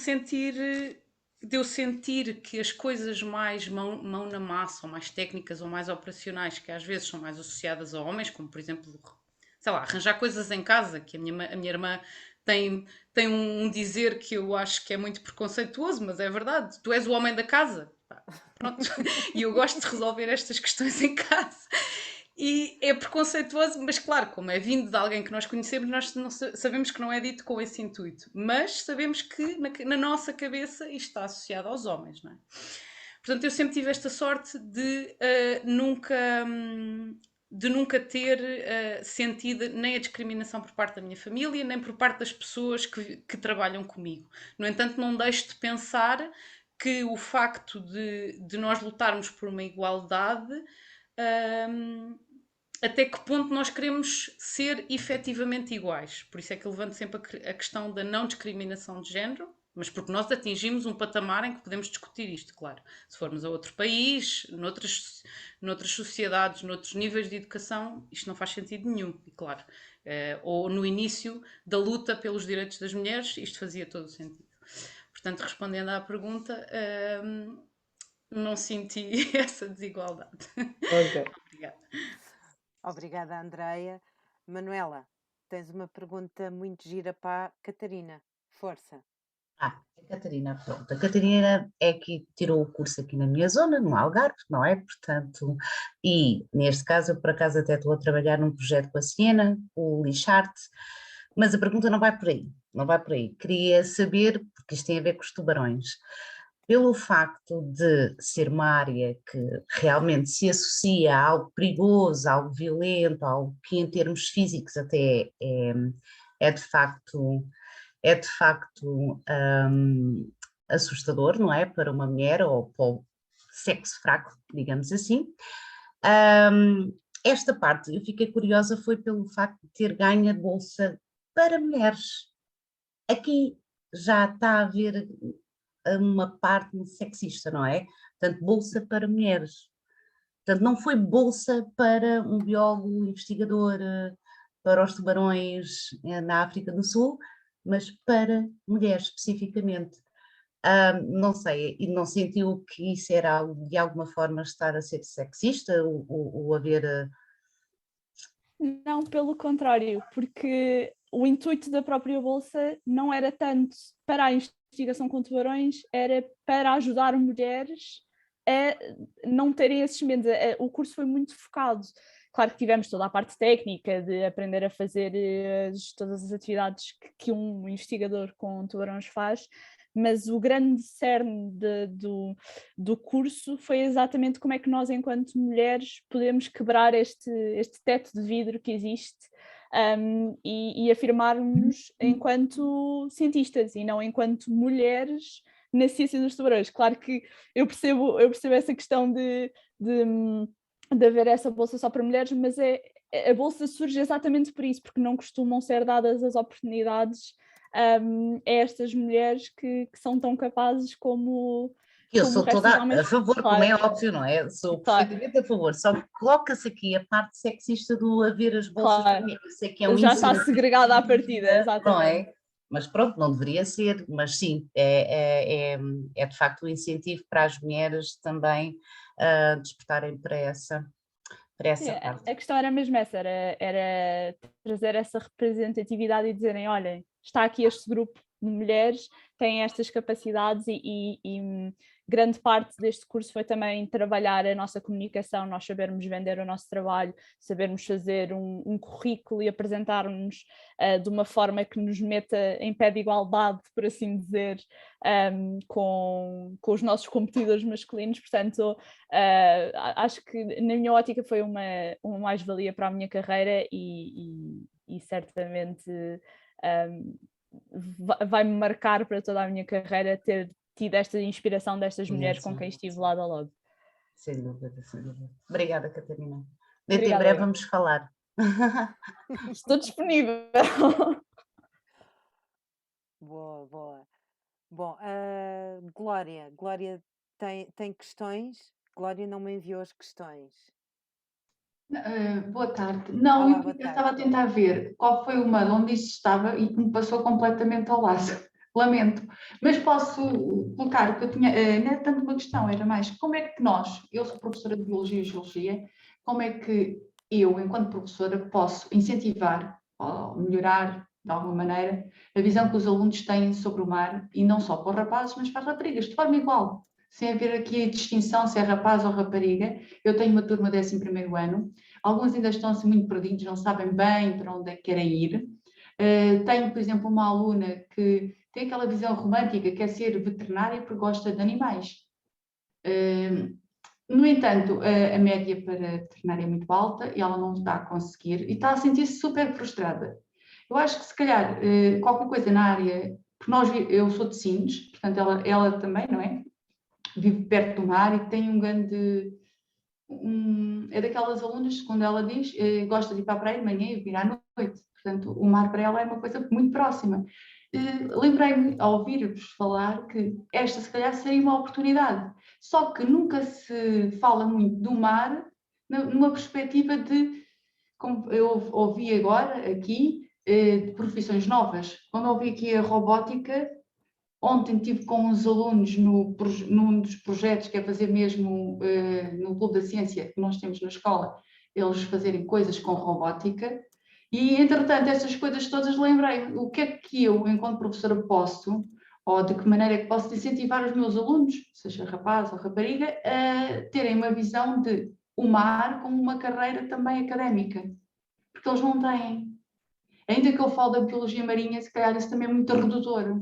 sentir que as coisas mais mão na massa, ou mais técnicas, ou mais operacionais, que às vezes são mais associadas a homens, como por exemplo, sei lá, arranjar coisas em casa, que a minha irmã tem um dizer que eu acho que é muito preconceituoso, mas é verdade, tu és o homem da casa. Pronto. E eu gosto de resolver estas questões em casa. E é preconceituoso, mas claro, como é vindo de alguém que nós conhecemos, nós não sabemos que não é dito com esse intuito. Mas sabemos que na nossa cabeça isto está associado aos homens, não é? Portanto, eu sempre tive esta sorte de nunca ter sentido nem a discriminação por parte da minha família, nem por parte das pessoas que trabalham comigo. No entanto, não deixo de pensar que o facto de nós lutarmos por uma igualdade, até que ponto nós queremos ser efetivamente iguais. Por isso é que eu levanto sempre a questão da não discriminação de género, mas porque nós atingimos um patamar em que podemos discutir isto, claro. Se formos a outro país, noutras sociedades, noutros níveis de educação, isto não faz sentido nenhum, e claro. Ou no início da luta pelos direitos das mulheres, isto fazia todo o sentido. Portanto, respondendo à pergunta, não senti essa desigualdade. Ok. Obrigada. Obrigada, Andreia. Manuela, tens uma pergunta muito gira para a Catarina. Força. A Catarina, pronto. A Catarina é que tirou o curso aqui na minha zona, no Algarve, não é? Portanto, e neste caso, eu por acaso até estou a trabalhar num projeto com a Siena, o Lixarte, mas a pergunta não vai por aí, não vai por aí. Queria saber, porque isto tem a ver com os tubarões, pelo facto de ser uma área que realmente se associa a algo perigoso, a algo violento, a algo que em termos físicos até é de facto assustador, não é? Para uma mulher ou para o sexo fraco, digamos assim. Esta parte, eu fiquei curiosa, foi pelo facto de ter ganho a bolsa para mulheres. Aqui já está a haver uma parte sexista, não é? Portanto, bolsa para mulheres. Portanto, não foi bolsa para um biólogo investigador para os tubarões na África do Sul, mas para mulheres especificamente. Não sei, e não sentiu que isso era algo, de alguma forma estar a ser sexista ou haver... Não, pelo contrário, porque o intuito da própria bolsa não era tanto para a investigação com tubarões, era para ajudar mulheres a não terem esses medos. O curso foi muito focado. Claro que tivemos toda a parte técnica de aprender a fazer todas as atividades que um investigador com tubarões faz, mas o grande cerne do curso foi exatamente como é que nós, enquanto mulheres, podemos quebrar este teto de vidro que existe e afirmarmos enquanto cientistas e não enquanto mulheres na ciência dos tubarões. Claro que eu percebo essa questão de haver essa bolsa só para mulheres, mas a bolsa surge exatamente por isso, porque não costumam ser dadas as oportunidades a estas mulheres que são tão capazes como... Eu sou toda a favor, claro. como é óbvio, não é? Sou perfeitamente a favor, só que coloca-se aqui a parte sexista do haver as bolsas para mim. Eu sei que é um já está segregada à partida, exatamente. Não é? Mas pronto, não deveria ser, mas sim, é de facto um incentivo para as mulheres também despertarem para essa parte. A questão era mesmo essa, era trazer essa representatividade e dizerem, olhem, está aqui este grupo de mulheres, têm estas capacidades e grande parte deste curso foi também trabalhar a nossa comunicação, nós sabermos vender o nosso trabalho, sabermos fazer um currículo e apresentar-nos de uma forma que nos meta em pé de igualdade, por assim dizer, com os nossos competidores masculinos. Portanto, acho que na minha ótica foi uma mais-valia para a minha carreira e certamente vai-me marcar para toda a minha carreira ter tido esta inspiração destas mulheres com quem estive lado a lado. Sem dúvida, sem dúvida. Obrigada, Catarina. Dentro em breve vamos falar. Estou disponível. Boa, boa. Bom, Glória tem questões? Glória não me enviou as questões. Boa tarde. Não, Olá, eu boa tarde. estava a tentar ver qual foi o mail onde isso estava e que me passou completamente ao lado. Lamento. Mas posso colocar o que eu tinha, não é tanto uma questão, era mais como é que eu sou professora de Biologia e Geologia, como é que eu, enquanto professora, posso incentivar ou melhorar, de alguma maneira, a visão que os alunos têm sobre o mar, e não só para os rapazes, mas para as raparigas, de forma igual. Sem haver aqui a distinção se é rapaz ou rapariga. Eu tenho uma turma de 11º ano, alguns ainda estão assim muito perdidos, não sabem bem para onde é que querem ir. Tenho, por exemplo, uma aluna que tem aquela visão romântica, quer ser veterinária porque gosta de animais. No entanto, a média para veterinária é muito alta e ela não está a conseguir e está a sentir-se super frustrada. Eu acho que se calhar qualquer coisa na área, porque eu sou de Sines, portanto ela também, não é? Vive perto do mar e tem um grande... é daquelas alunas que, quando ela diz, gosta de ir para a praia de manhã e vir à noite. Portanto, o mar para ela é uma coisa muito próxima. Lembrei-me, ao ouvir-vos falar, que esta, se calhar, seria uma oportunidade. Só que nunca se fala muito do mar numa perspectiva de, como eu ouvi agora aqui, de profissões novas. Quando ouvi aqui a robótica, ontem estive com uns alunos num dos projetos que é fazer mesmo no Clube da Ciência que nós temos na escola, eles fazerem coisas com robótica. E, entretanto, estas coisas todas lembrei o que é que eu, enquanto professora, posso Ou de que maneira é que posso incentivar os meus alunos, seja rapaz ou rapariga, a terem uma visão de o mar como uma carreira também académica, porque eles não têm. Ainda que eu falo da biologia marinha, se calhar isso também é muito redutor.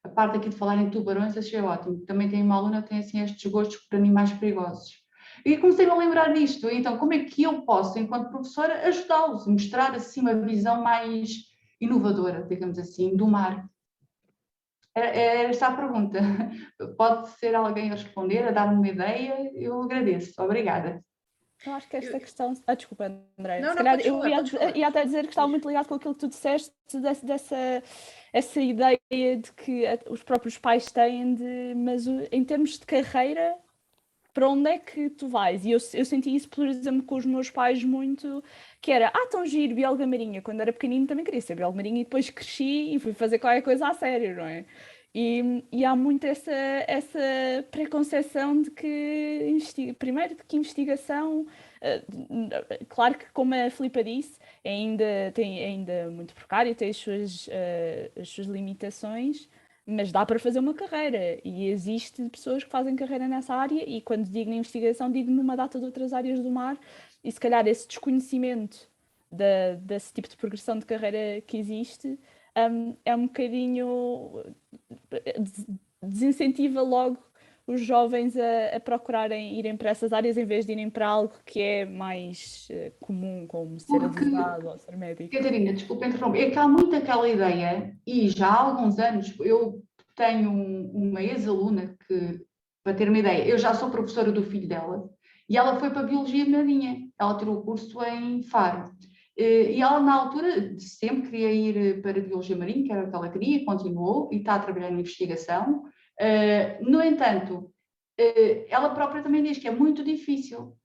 A parte aqui de falar em tubarões, achei ótimo. Também tenho uma aluna que tem assim estes gostos por animais perigosos. E comecei a lembrar disto. Então, como é que eu posso, enquanto professora, ajudá-los, mostrar assim uma visão mais inovadora, digamos assim, do mar? Era esta a pergunta. Pode ser alguém a responder, a dar-me uma ideia? Eu agradeço. Obrigada. Eu acho que esta questão. Desculpa, Andréia. Não, Se não, calhar podes falar, podes falar. ia até dizer que estava muito ligado com aquilo que tu disseste, essa ideia de que os próprios pais têm de. Mas em termos de carreira, para onde é que tu vais? E eu senti isso, por exemplo, com os meus pais muito, que era, tão giro, bióloga marinha. Quando era pequenino também queria ser bióloga marinha e depois cresci e fui fazer qualquer coisa a sério, não é? E há muito essa preconceção de que, primeiro, de que investigação, claro que como a Filipa disse, é ainda muito precário, tem as suas limitações, mas dá para fazer uma carreira e existe pessoas que fazem carreira nessa área e quando digo na investigação digo numa data de outras áreas do mar e se calhar esse desconhecimento desse tipo de progressão de carreira que existe é um bocadinho desincentiva logo os jovens a procurarem irem para essas áreas em vez de irem para algo que é mais comum, como ser advogado ou ser médico. Catarina, desculpa interromper, é que há muito aquela ideia, e já há alguns anos, eu tenho uma ex-aluna que, para ter uma ideia, eu já sou professora do filho dela, e ela foi para a Biologia Marinha, ela tirou o curso em Faro. E ela, na altura, sempre queria ir para a Biologia Marinha, que era o que ela queria, continuou, e está a trabalhar na investigação. No entanto, ela própria também diz que é muito difícil.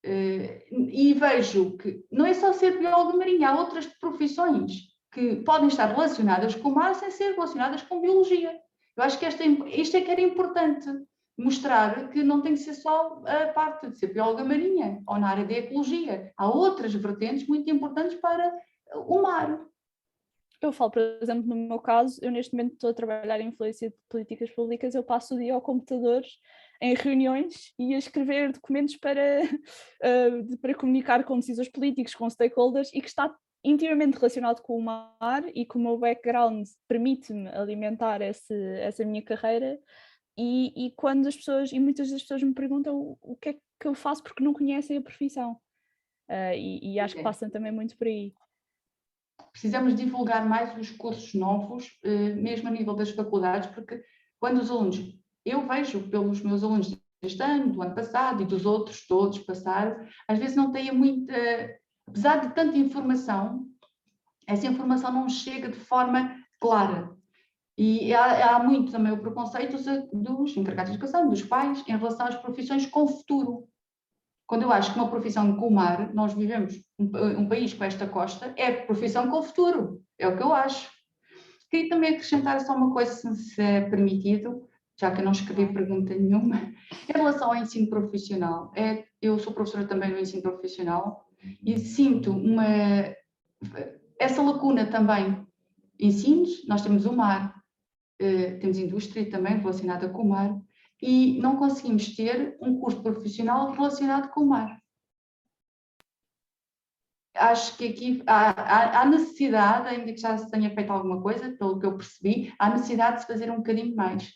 E vejo que não é só ser bióloga marinha, há outras profissões que podem estar relacionadas com o mar sem ser relacionadas com biologia. Eu acho que isto é que era importante, mostrar que não tem que ser só a parte de ser bióloga marinha ou na área da ecologia. Há outras vertentes muito importantes para o mar. Eu falo, por exemplo, no meu caso, eu neste momento estou a trabalhar em influência de políticas públicas, eu passo o dia ao computador em reuniões e a escrever documentos para comunicar com decisores políticos, com stakeholders e que está intimamente relacionado com o mar e que o meu background permite-me alimentar essa minha carreira e quando as pessoas, e muitas das pessoas me perguntam o que é que eu faço porque não conhecem a profissão e acho que passam também muito por aí. Precisamos divulgar mais os cursos novos, mesmo a nível das faculdades, porque quando os alunos, eu vejo pelos meus alunos deste ano, do ano passado e dos outros todos passaram, às vezes não têm muita, apesar de tanta informação, essa informação não chega de forma clara. E há muito também o preconceito dos encarregados de educação, dos pais, em relação às profissões com futuro. Quando eu acho que uma profissão com o mar, nós vivemos um país com esta costa, é profissão com futuro, é o que eu acho. Queria também acrescentar só uma coisa, se é permitido, já que eu não escrevi pergunta nenhuma, em relação ao ensino profissional. Eu sou professora também no ensino profissional e sinto essa lacuna também. Ensinos, nós temos o mar, temos indústria também relacionada com o mar, e não conseguimos ter um curso profissional relacionado com o mar. Acho que aqui há necessidade, ainda que já se tenha feito alguma coisa, pelo que eu percebi, há necessidade de se fazer um bocadinho mais,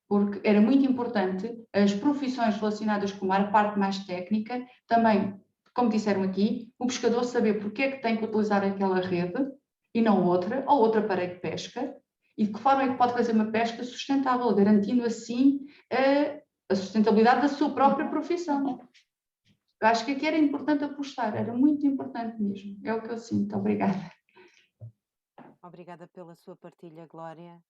porque era muito importante as profissões relacionadas com o mar, a parte mais técnica, também, como disseram aqui, o pescador saber porque é que tem que utilizar aquela rede e não outra, ou outro aparelho de pesca, e de que forma é que pode fazer uma pesca sustentável, garantindo assim a sustentabilidade da sua própria profissão. Eu acho que aqui era importante apostar, era muito importante mesmo, é o que eu sinto. Obrigada. Obrigada pela sua partilha, Glória.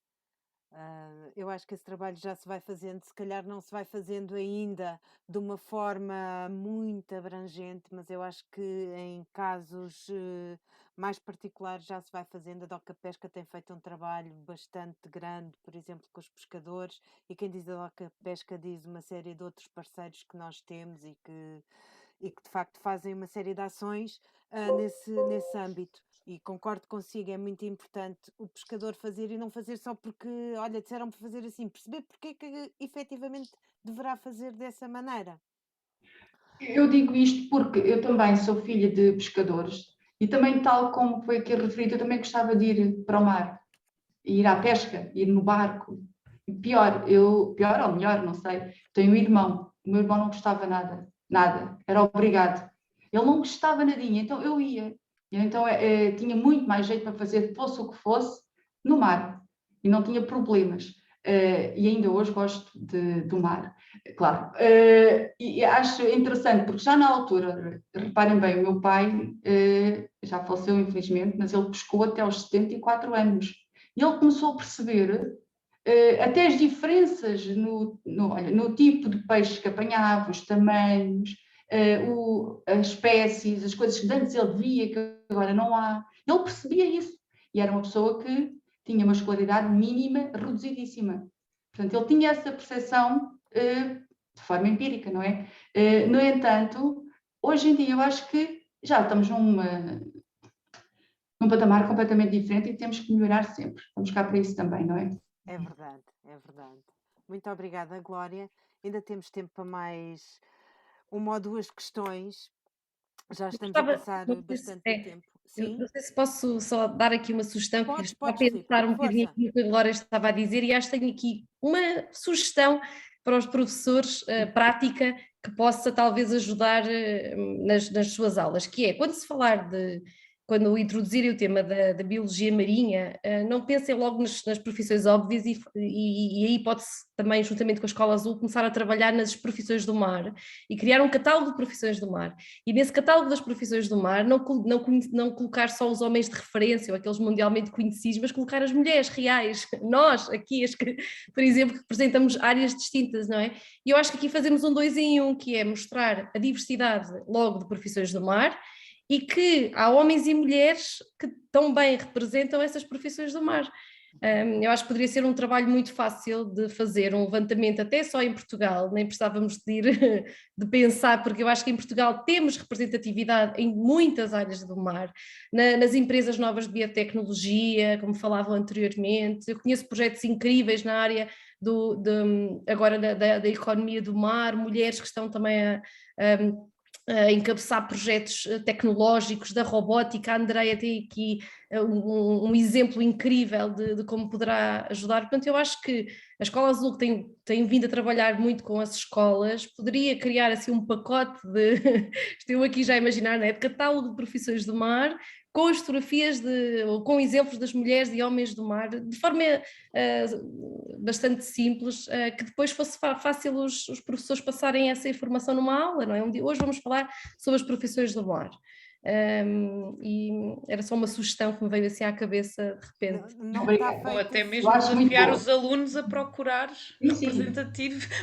Eu acho que esse trabalho já se vai fazendo, se calhar não se vai fazendo ainda de uma forma muito abrangente, mas eu acho que em casos mais particulares já se vai fazendo. A Doca Pesca tem feito um trabalho bastante grande, por exemplo, com os pescadores, e quem diz a Doca Pesca diz uma série de outros parceiros que nós temos e que de facto fazem uma série de ações nesse âmbito. E concordo consigo, é muito importante o pescador fazer e não fazer só porque, olha, disseram para fazer assim, perceber porque é que efetivamente deverá fazer dessa maneira. Eu digo isto porque eu também sou filha de pescadores e também, tal como foi aqui referido, eu também gostava de ir para o mar, ir à pesca, ir no barco. E pior ou melhor, não sei, tenho um irmão, o meu irmão não gostava nada, era obrigado. Ele não gostava nadinha, então eu ia. Então tinha muito mais jeito para fazer, fosse o que fosse, no mar. E não tinha problemas. E ainda hoje gosto do mar, claro. E acho interessante, porque já na altura, reparem bem, o meu pai já faleceu infelizmente, mas ele pescou até aos 74 anos. E ele começou a perceber até as diferenças no tipo de peixe que apanhava, os tamanhos, as espécies, as coisas que antes ele via que agora não há. Ele percebia isso. E era uma pessoa que tinha uma escolaridade mínima reduzidíssima. Portanto, ele tinha essa percepção de forma empírica, não é? No entanto, hoje em dia eu acho que já estamos num patamar completamente diferente e temos que melhorar sempre. Vamos cá para isso também, não é? É verdade, é verdade. Muito obrigada, Glória. Ainda temos tempo para mais uma ou duas questões. Já estamos a passar bastante tempo. Eu não sei se posso só dar aqui uma sugestão, que estou a Podes, pensar um bocadinho força. aqui no que a Glória estava a dizer, e acho que tenho aqui uma sugestão para os professores prática que possa talvez ajudar nas suas aulas, que é, quando introduzirem o tema da biologia marinha, não pensem logo nas profissões óbvias e aí pode-se também, juntamente com a Escola Azul, começar a trabalhar nas profissões do mar e criar um catálogo de profissões do mar. E nesse catálogo das profissões do mar, não colocar só os homens de referência ou aqueles mundialmente conhecidos, mas colocar as mulheres reais, nós aqui, as que, por exemplo, que representamos áreas distintas, não é? E eu acho que aqui fazemos um 2 em 1, que é mostrar a diversidade logo de profissões do mar, e que há homens e mulheres que tão bem representam essas profissões do mar. Eu acho que poderia ser um trabalho muito fácil de fazer, um levantamento até só em Portugal, nem precisávamos de pensar, porque eu acho que em Portugal temos representatividade em muitas áreas do mar, nas empresas novas de biotecnologia, como falavam anteriormente. Eu conheço projetos incríveis na área agora da economia do mar, mulheres que estão também a encabeçar projetos tecnológicos da robótica. A Andreia tem aqui um exemplo incrível de como poderá ajudar. Portanto, eu acho que a Escola Azul, que tem vindo a trabalhar muito com as escolas, poderia criar assim um pacote estou aqui já a imaginar, né, de catálogo de profissões do mar, com as fotografias ou com exemplos das mulheres e homens do mar, de forma bastante simples, que depois fosse fácil os professores passarem essa informação numa aula, não é? Hoje vamos falar sobre as profissões do mar. E era só uma sugestão que me veio assim à cabeça de repente. Ou até mesmo desafiar os alunos a procurar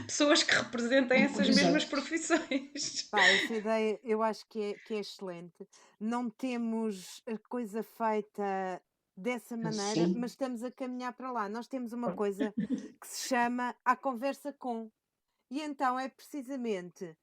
pessoas que representem essas mesmas profissões. Essa ideia eu acho que é excelente. Não temos a coisa feita dessa maneira, mas estamos a caminhar para lá. Nós temos uma coisa que se chama A Conversa Com. E então é precisamente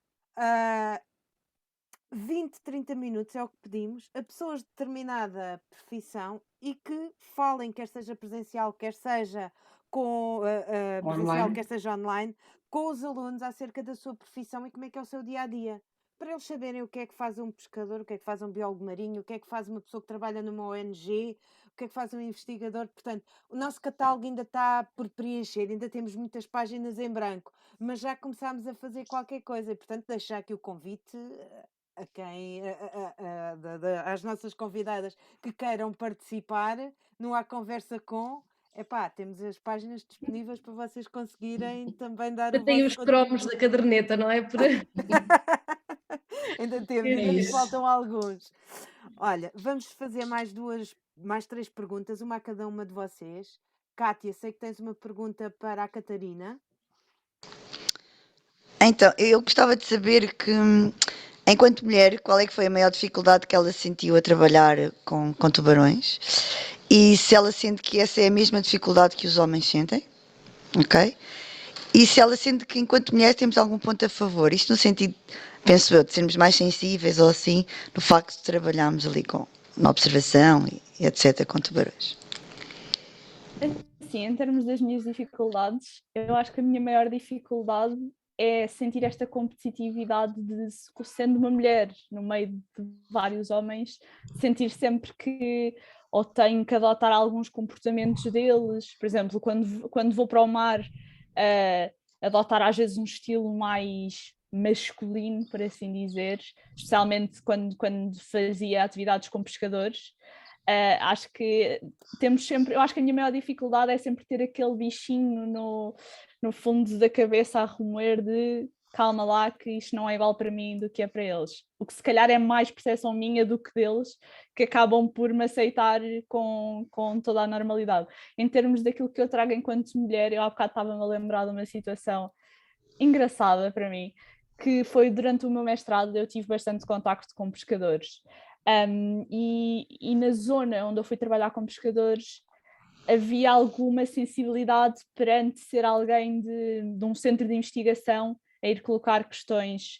20, 30 minutos é o que pedimos a pessoas de determinada profissão e que falem, quer seja presencial, quer seja presencial, quer seja online, com os alunos acerca da sua profissão e como é que é o seu dia-a-dia. Para eles saberem o que é que faz um pescador, o que é que faz um biólogo marinho, o que é que faz uma pessoa que trabalha numa ONG, o que é que faz um investigador. Portanto, o nosso catálogo ainda está por preencher, ainda temos muitas páginas em branco, mas já começámos a fazer qualquer coisa e, portanto, deixar aqui o convite a quem, às nossas convidadas que queiram participar no A Conversa Com. Temos as páginas disponíveis para vocês conseguirem também dar o vosso os cromos da caderneta, não é? Ainda temos, ainda faltam alguns. Olha, vamos fazer mais 3 perguntas, uma a cada uma de vocês. Cátia, sei que tens uma pergunta para a Catarina. Então, eu gostava de saber que, enquanto mulher, qual é que foi a maior dificuldade que ela sentiu a trabalhar com tubarões? E se ela sente que essa é a mesma dificuldade que os homens sentem, ok? E se ela sente que, enquanto mulher, temos algum ponto a favor? Isto no sentido, penso eu, de sermos mais sensíveis ou assim, no facto de trabalharmos ali com na observação e etc. com tubarões? Sim, em termos das minhas dificuldades, eu acho que a minha maior dificuldade é sentir esta competitividade de, sendo uma mulher no meio de vários homens, sentir sempre que ou tenho que adotar alguns comportamentos deles, por exemplo, quando vou para o mar, adotar às vezes um estilo mais masculino, por assim dizer, especialmente quando fazia atividades com pescadores. Acho que temos sempre, eu acho que a minha maior dificuldade é sempre ter aquele bichinho no fundo da cabeça a remoer de calma lá que isto não é igual para mim do que é para eles. O que se calhar é mais percepção minha do que deles, que acabam por me aceitar com toda a normalidade. Em termos daquilo que eu trago enquanto mulher, eu há bocado estava-me a lembrar de uma situação engraçada para mim, que foi durante o meu mestrado, eu tive bastante contacto com pescadores. E na zona onde eu fui trabalhar com pescadores havia alguma sensibilidade perante ser alguém de um centro de investigação a ir colocar questões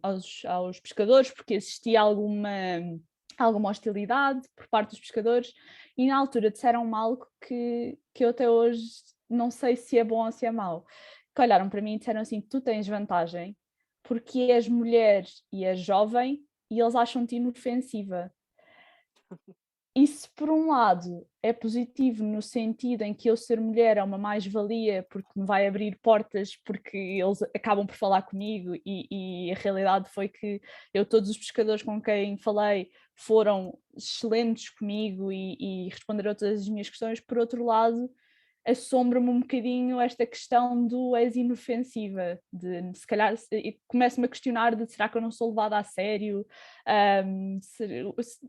aos pescadores, porque existia alguma hostilidade por parte dos pescadores, e na altura disseram-me algo que eu até hoje não sei se é bom ou se é mau, que olharam para mim e disseram assim: tu tens vantagem porque és mulher e és jovem e eles acham-te inofensiva. Isso, por um lado, é positivo no sentido em que eu ser mulher é uma mais-valia porque me vai abrir portas, porque eles acabam por falar comigo e a realidade foi que todos os pescadores com quem falei foram excelentes comigo e responderam a todas as minhas questões. Por outro lado, assombra-me um bocadinho esta questão do és inofensiva, de se calhar começo-me a questionar de será que eu não sou levada a sério,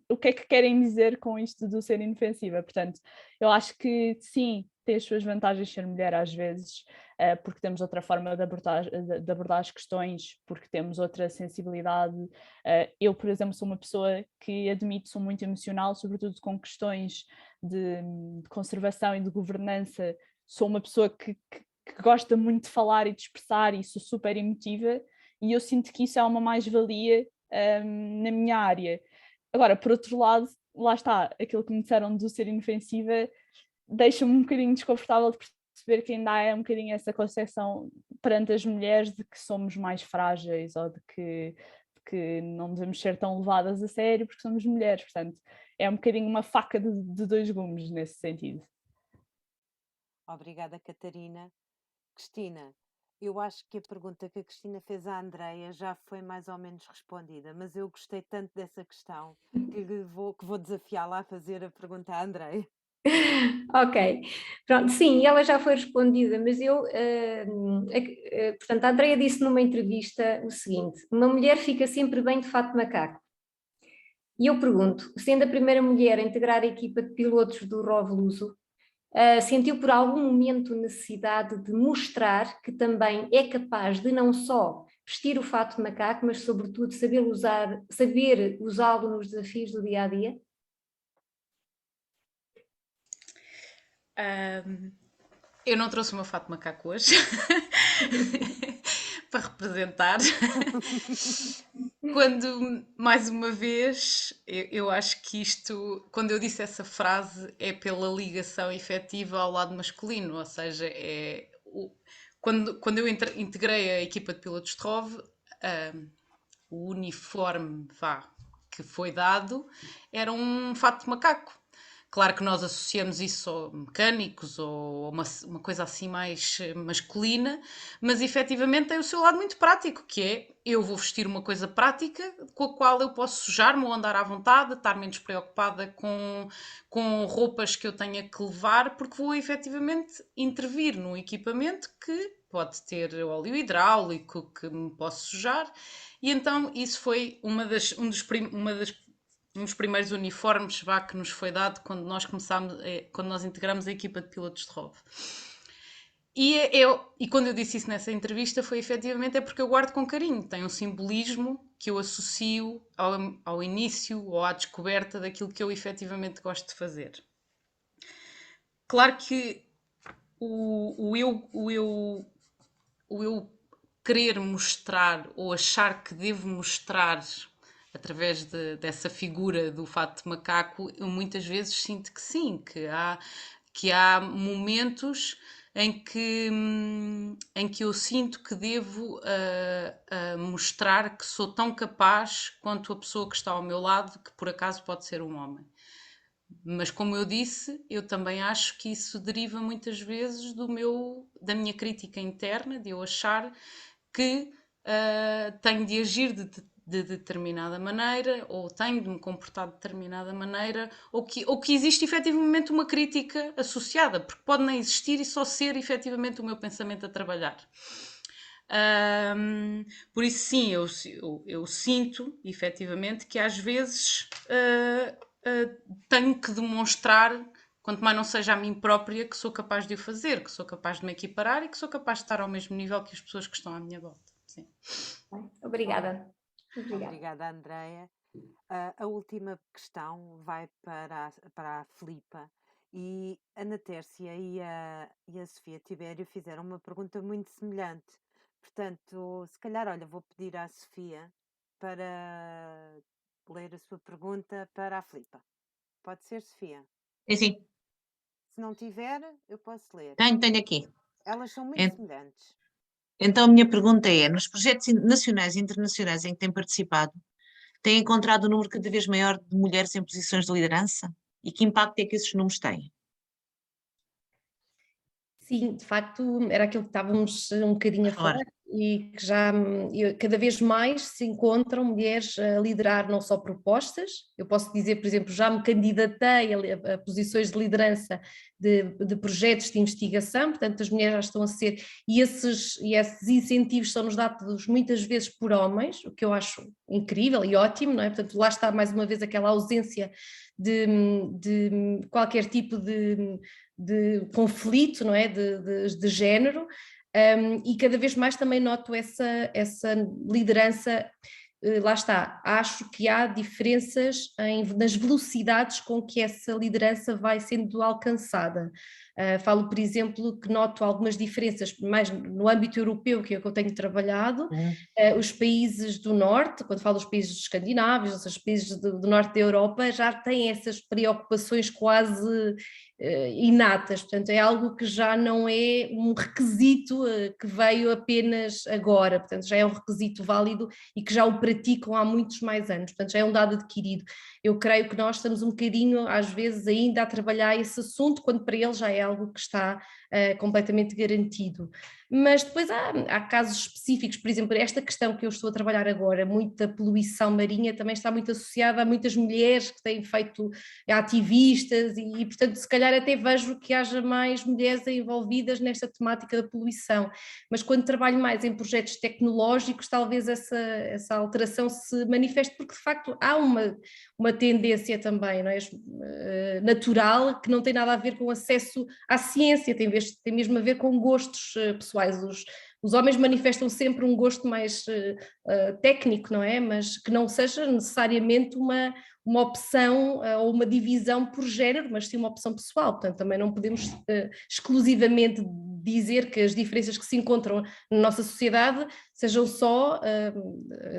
o que é que querem dizer com isto do ser inofensiva. Portanto, eu acho que sim, tem as suas vantagens ser mulher às vezes, porque temos outra forma de abordar as questões, porque temos outra sensibilidade. Eu, por exemplo, sou uma pessoa que admito, sou muito emocional, sobretudo com questões de conservação e de governança. Sou uma pessoa que gosta muito de falar e de expressar e sou super emotiva, e eu sinto que isso é uma mais-valia na minha área. Agora, por outro lado, lá está, aquilo que me disseram do ser inofensiva deixa-me um bocadinho desconfortável de perceber que ainda há um bocadinho essa concepção perante as mulheres de que somos mais frágeis ou de que não devemos ser tão levadas a sério porque somos mulheres. Portanto, é um bocadinho uma faca de dois gumes nesse sentido. Obrigada, Catarina. Cristina, eu acho que a pergunta que a Cristina fez à Andreia já foi mais ou menos respondida, mas eu gostei tanto dessa questão que vou desafiá-la a fazer a pergunta à Andreia. Ok, pronto, sim, ela já foi respondida, mas eu, portanto, a Andreia disse numa entrevista o seguinte: uma mulher fica sempre bem de fato de macaco. E eu pergunto, sendo a primeira mulher a integrar a equipa de pilotos do ROV Luso, sentiu por algum momento necessidade de mostrar que também é capaz de não só vestir o fato de macaco, mas sobretudo saber usá-lo nos desafios do dia a dia? Eu não trouxe o meu fato de macaco hoje para representar. Quando, mais uma vez, eu acho que isto, quando eu disse essa frase, é pela ligação efetiva ao lado masculino, ou seja, quando eu integrei a equipa de pilotos de ROV, o uniforme que foi dado era um fato de macaco. Claro que nós associamos isso a mecânicos ou uma coisa assim mais masculina, mas efetivamente tem o seu lado muito prático, que é eu vou vestir uma coisa prática com a qual eu posso sujar-me ou andar à vontade, estar menos preocupada com roupas que eu tenha que levar, porque vou efetivamente intervir num equipamento que pode ter óleo hidráulico, que me posso sujar, e então isso foi um dos primeiros uniformes que nos foi dado quando nós quando nós integramos a equipa de pilotos de ROV. E quando eu disse isso nessa entrevista foi efetivamente porque eu guardo com carinho, tem um simbolismo que eu associo ao início ou à descoberta daquilo que eu efetivamente gosto de fazer. Claro que o eu querer mostrar ou achar que devo mostrar através dessa figura do fato de macaco, eu muitas vezes sinto que sim, que há momentos em que eu sinto que devo mostrar que sou tão capaz quanto a pessoa que está ao meu lado, que por acaso pode ser um homem. Mas como eu disse, eu também acho que isso deriva muitas vezes da minha crítica interna, de eu achar que tenho de agir de determinada maneira, ou tenho de me comportar de determinada maneira, ou que existe efetivamente uma crítica associada, porque pode nem existir e só ser efetivamente o meu pensamento a trabalhar. Por isso sim, eu sinto efetivamente que às vezes tenho que demonstrar, quanto mais não seja a mim própria, que sou capaz de o fazer, que sou capaz de me equiparar e que sou capaz de estar ao mesmo nível que as pessoas que estão à minha volta. Sim. Obrigada. Obrigada, Andreia. A última questão vai para a Filipa, e a Ana Tércia e a Sofia Tibério fizeram uma pergunta muito semelhante. Portanto, se calhar, olha, vou pedir à Sofia para ler a sua pergunta para a Filipa. Pode ser, Sofia? Sim. Se não tiver, eu posso ler. Tenho aqui. Elas são muito semelhantes. Então a minha pergunta é, nos projetos nacionais e internacionais em que tem participado, tem encontrado um número cada vez maior de mulheres em posições de liderança? E que impacto é que esses números têm? Sim, de facto, era aquilo que estávamos um bocadinho a falar, e que já cada vez mais se encontram mulheres a liderar não só propostas. Eu posso dizer, por exemplo, já me candidatei a posições de liderança de projetos de investigação, portanto as mulheres já estão a ser, e esses incentivos são-nos dados muitas vezes por homens, o que eu acho incrível e ótimo, não é? Portanto, lá está mais uma vez aquela ausência de qualquer tipo de conflito, não é? de género, e cada vez mais também noto essa liderança. Lá está, acho que há diferenças nas velocidades com que essa liderança vai sendo alcançada. Falo, por exemplo, que noto algumas diferenças mais no âmbito europeu, que é o que eu tenho trabalhado. Os países do norte, quando falo dos países escandinavos, os países do norte da Europa, já têm essas preocupações quase inatas, portanto é algo que já não é um requisito que veio apenas agora, portanto já é um requisito válido e que já o praticam há muitos mais anos, portanto já é um dado adquirido. Eu creio que nós estamos um bocadinho às vezes ainda a trabalhar esse assunto, quando para eles já é algo que está completamente garantido. Mas depois há casos específicos, por exemplo, esta questão que eu estou a trabalhar agora, muita poluição marinha, também está muito associada a muitas mulheres que têm feito ativistas e portanto, se calhar até vejo que haja mais mulheres envolvidas nesta temática da poluição, mas quando trabalho mais em projetos tecnológicos, talvez essa alteração se manifeste, porque de facto há uma tendência também, não é? Natural, que não tem nada a ver com acesso à ciência, tem mesmo a ver com gostos pessoais. Os homens manifestam sempre um gosto mais técnico, não é? Mas que não seja necessariamente uma opção ou uma divisão por género, mas sim uma opção pessoal. Portanto, também não podemos exclusivamente dizer que as diferenças que se encontram na nossa sociedade sejam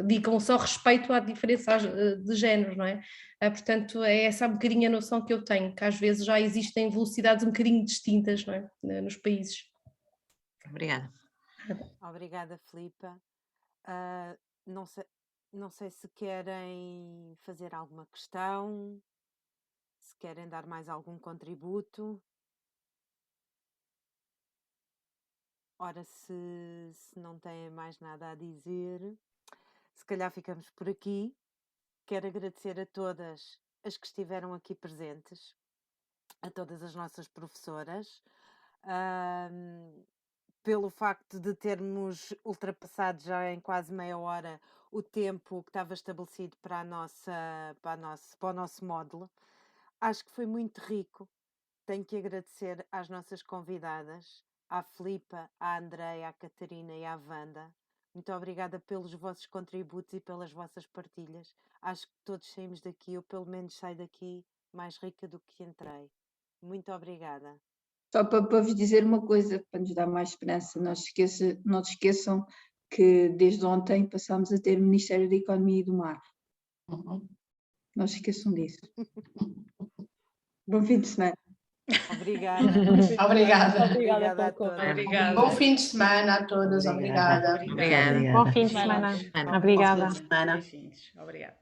digam só respeito à diferença de género, não é? Portanto, é essa um bocadinho a noção que eu tenho, que às vezes já existem velocidades um bocadinho distintas, não é? Nos países. Obrigada. Obrigada, Filipa. Não sei se querem fazer alguma questão, se querem dar mais algum contributo. Ora, se não têm mais nada a dizer, se calhar ficamos por aqui. Quero agradecer a todas as que estiveram aqui presentes, a todas as nossas professoras, pelo facto de termos ultrapassado já em quase meia hora o tempo que estava estabelecido para o nosso módulo. Acho que foi muito rico. Tenho que agradecer às nossas convidadas, à Filipa, à Andreia, à Catarina e à Wanda. Muito obrigada pelos vossos contributos e pelas vossas partilhas. Acho que todos saímos daqui, eu pelo menos saio daqui mais rica do que entrei. Muito obrigada. Só para vos dizer uma coisa, para nos dar mais esperança, não se esqueçam que desde ontem passámos a ter o Ministério da Economia e do Mar. Não se esqueçam disso. Bom fim de semana. Obrigada. Obrigada. Obrigada a todos. Obrigada. Bom fim de semana a todas. Obrigada. Bom fim de semana. Obrigada. Bom fim de semana. Obrigada.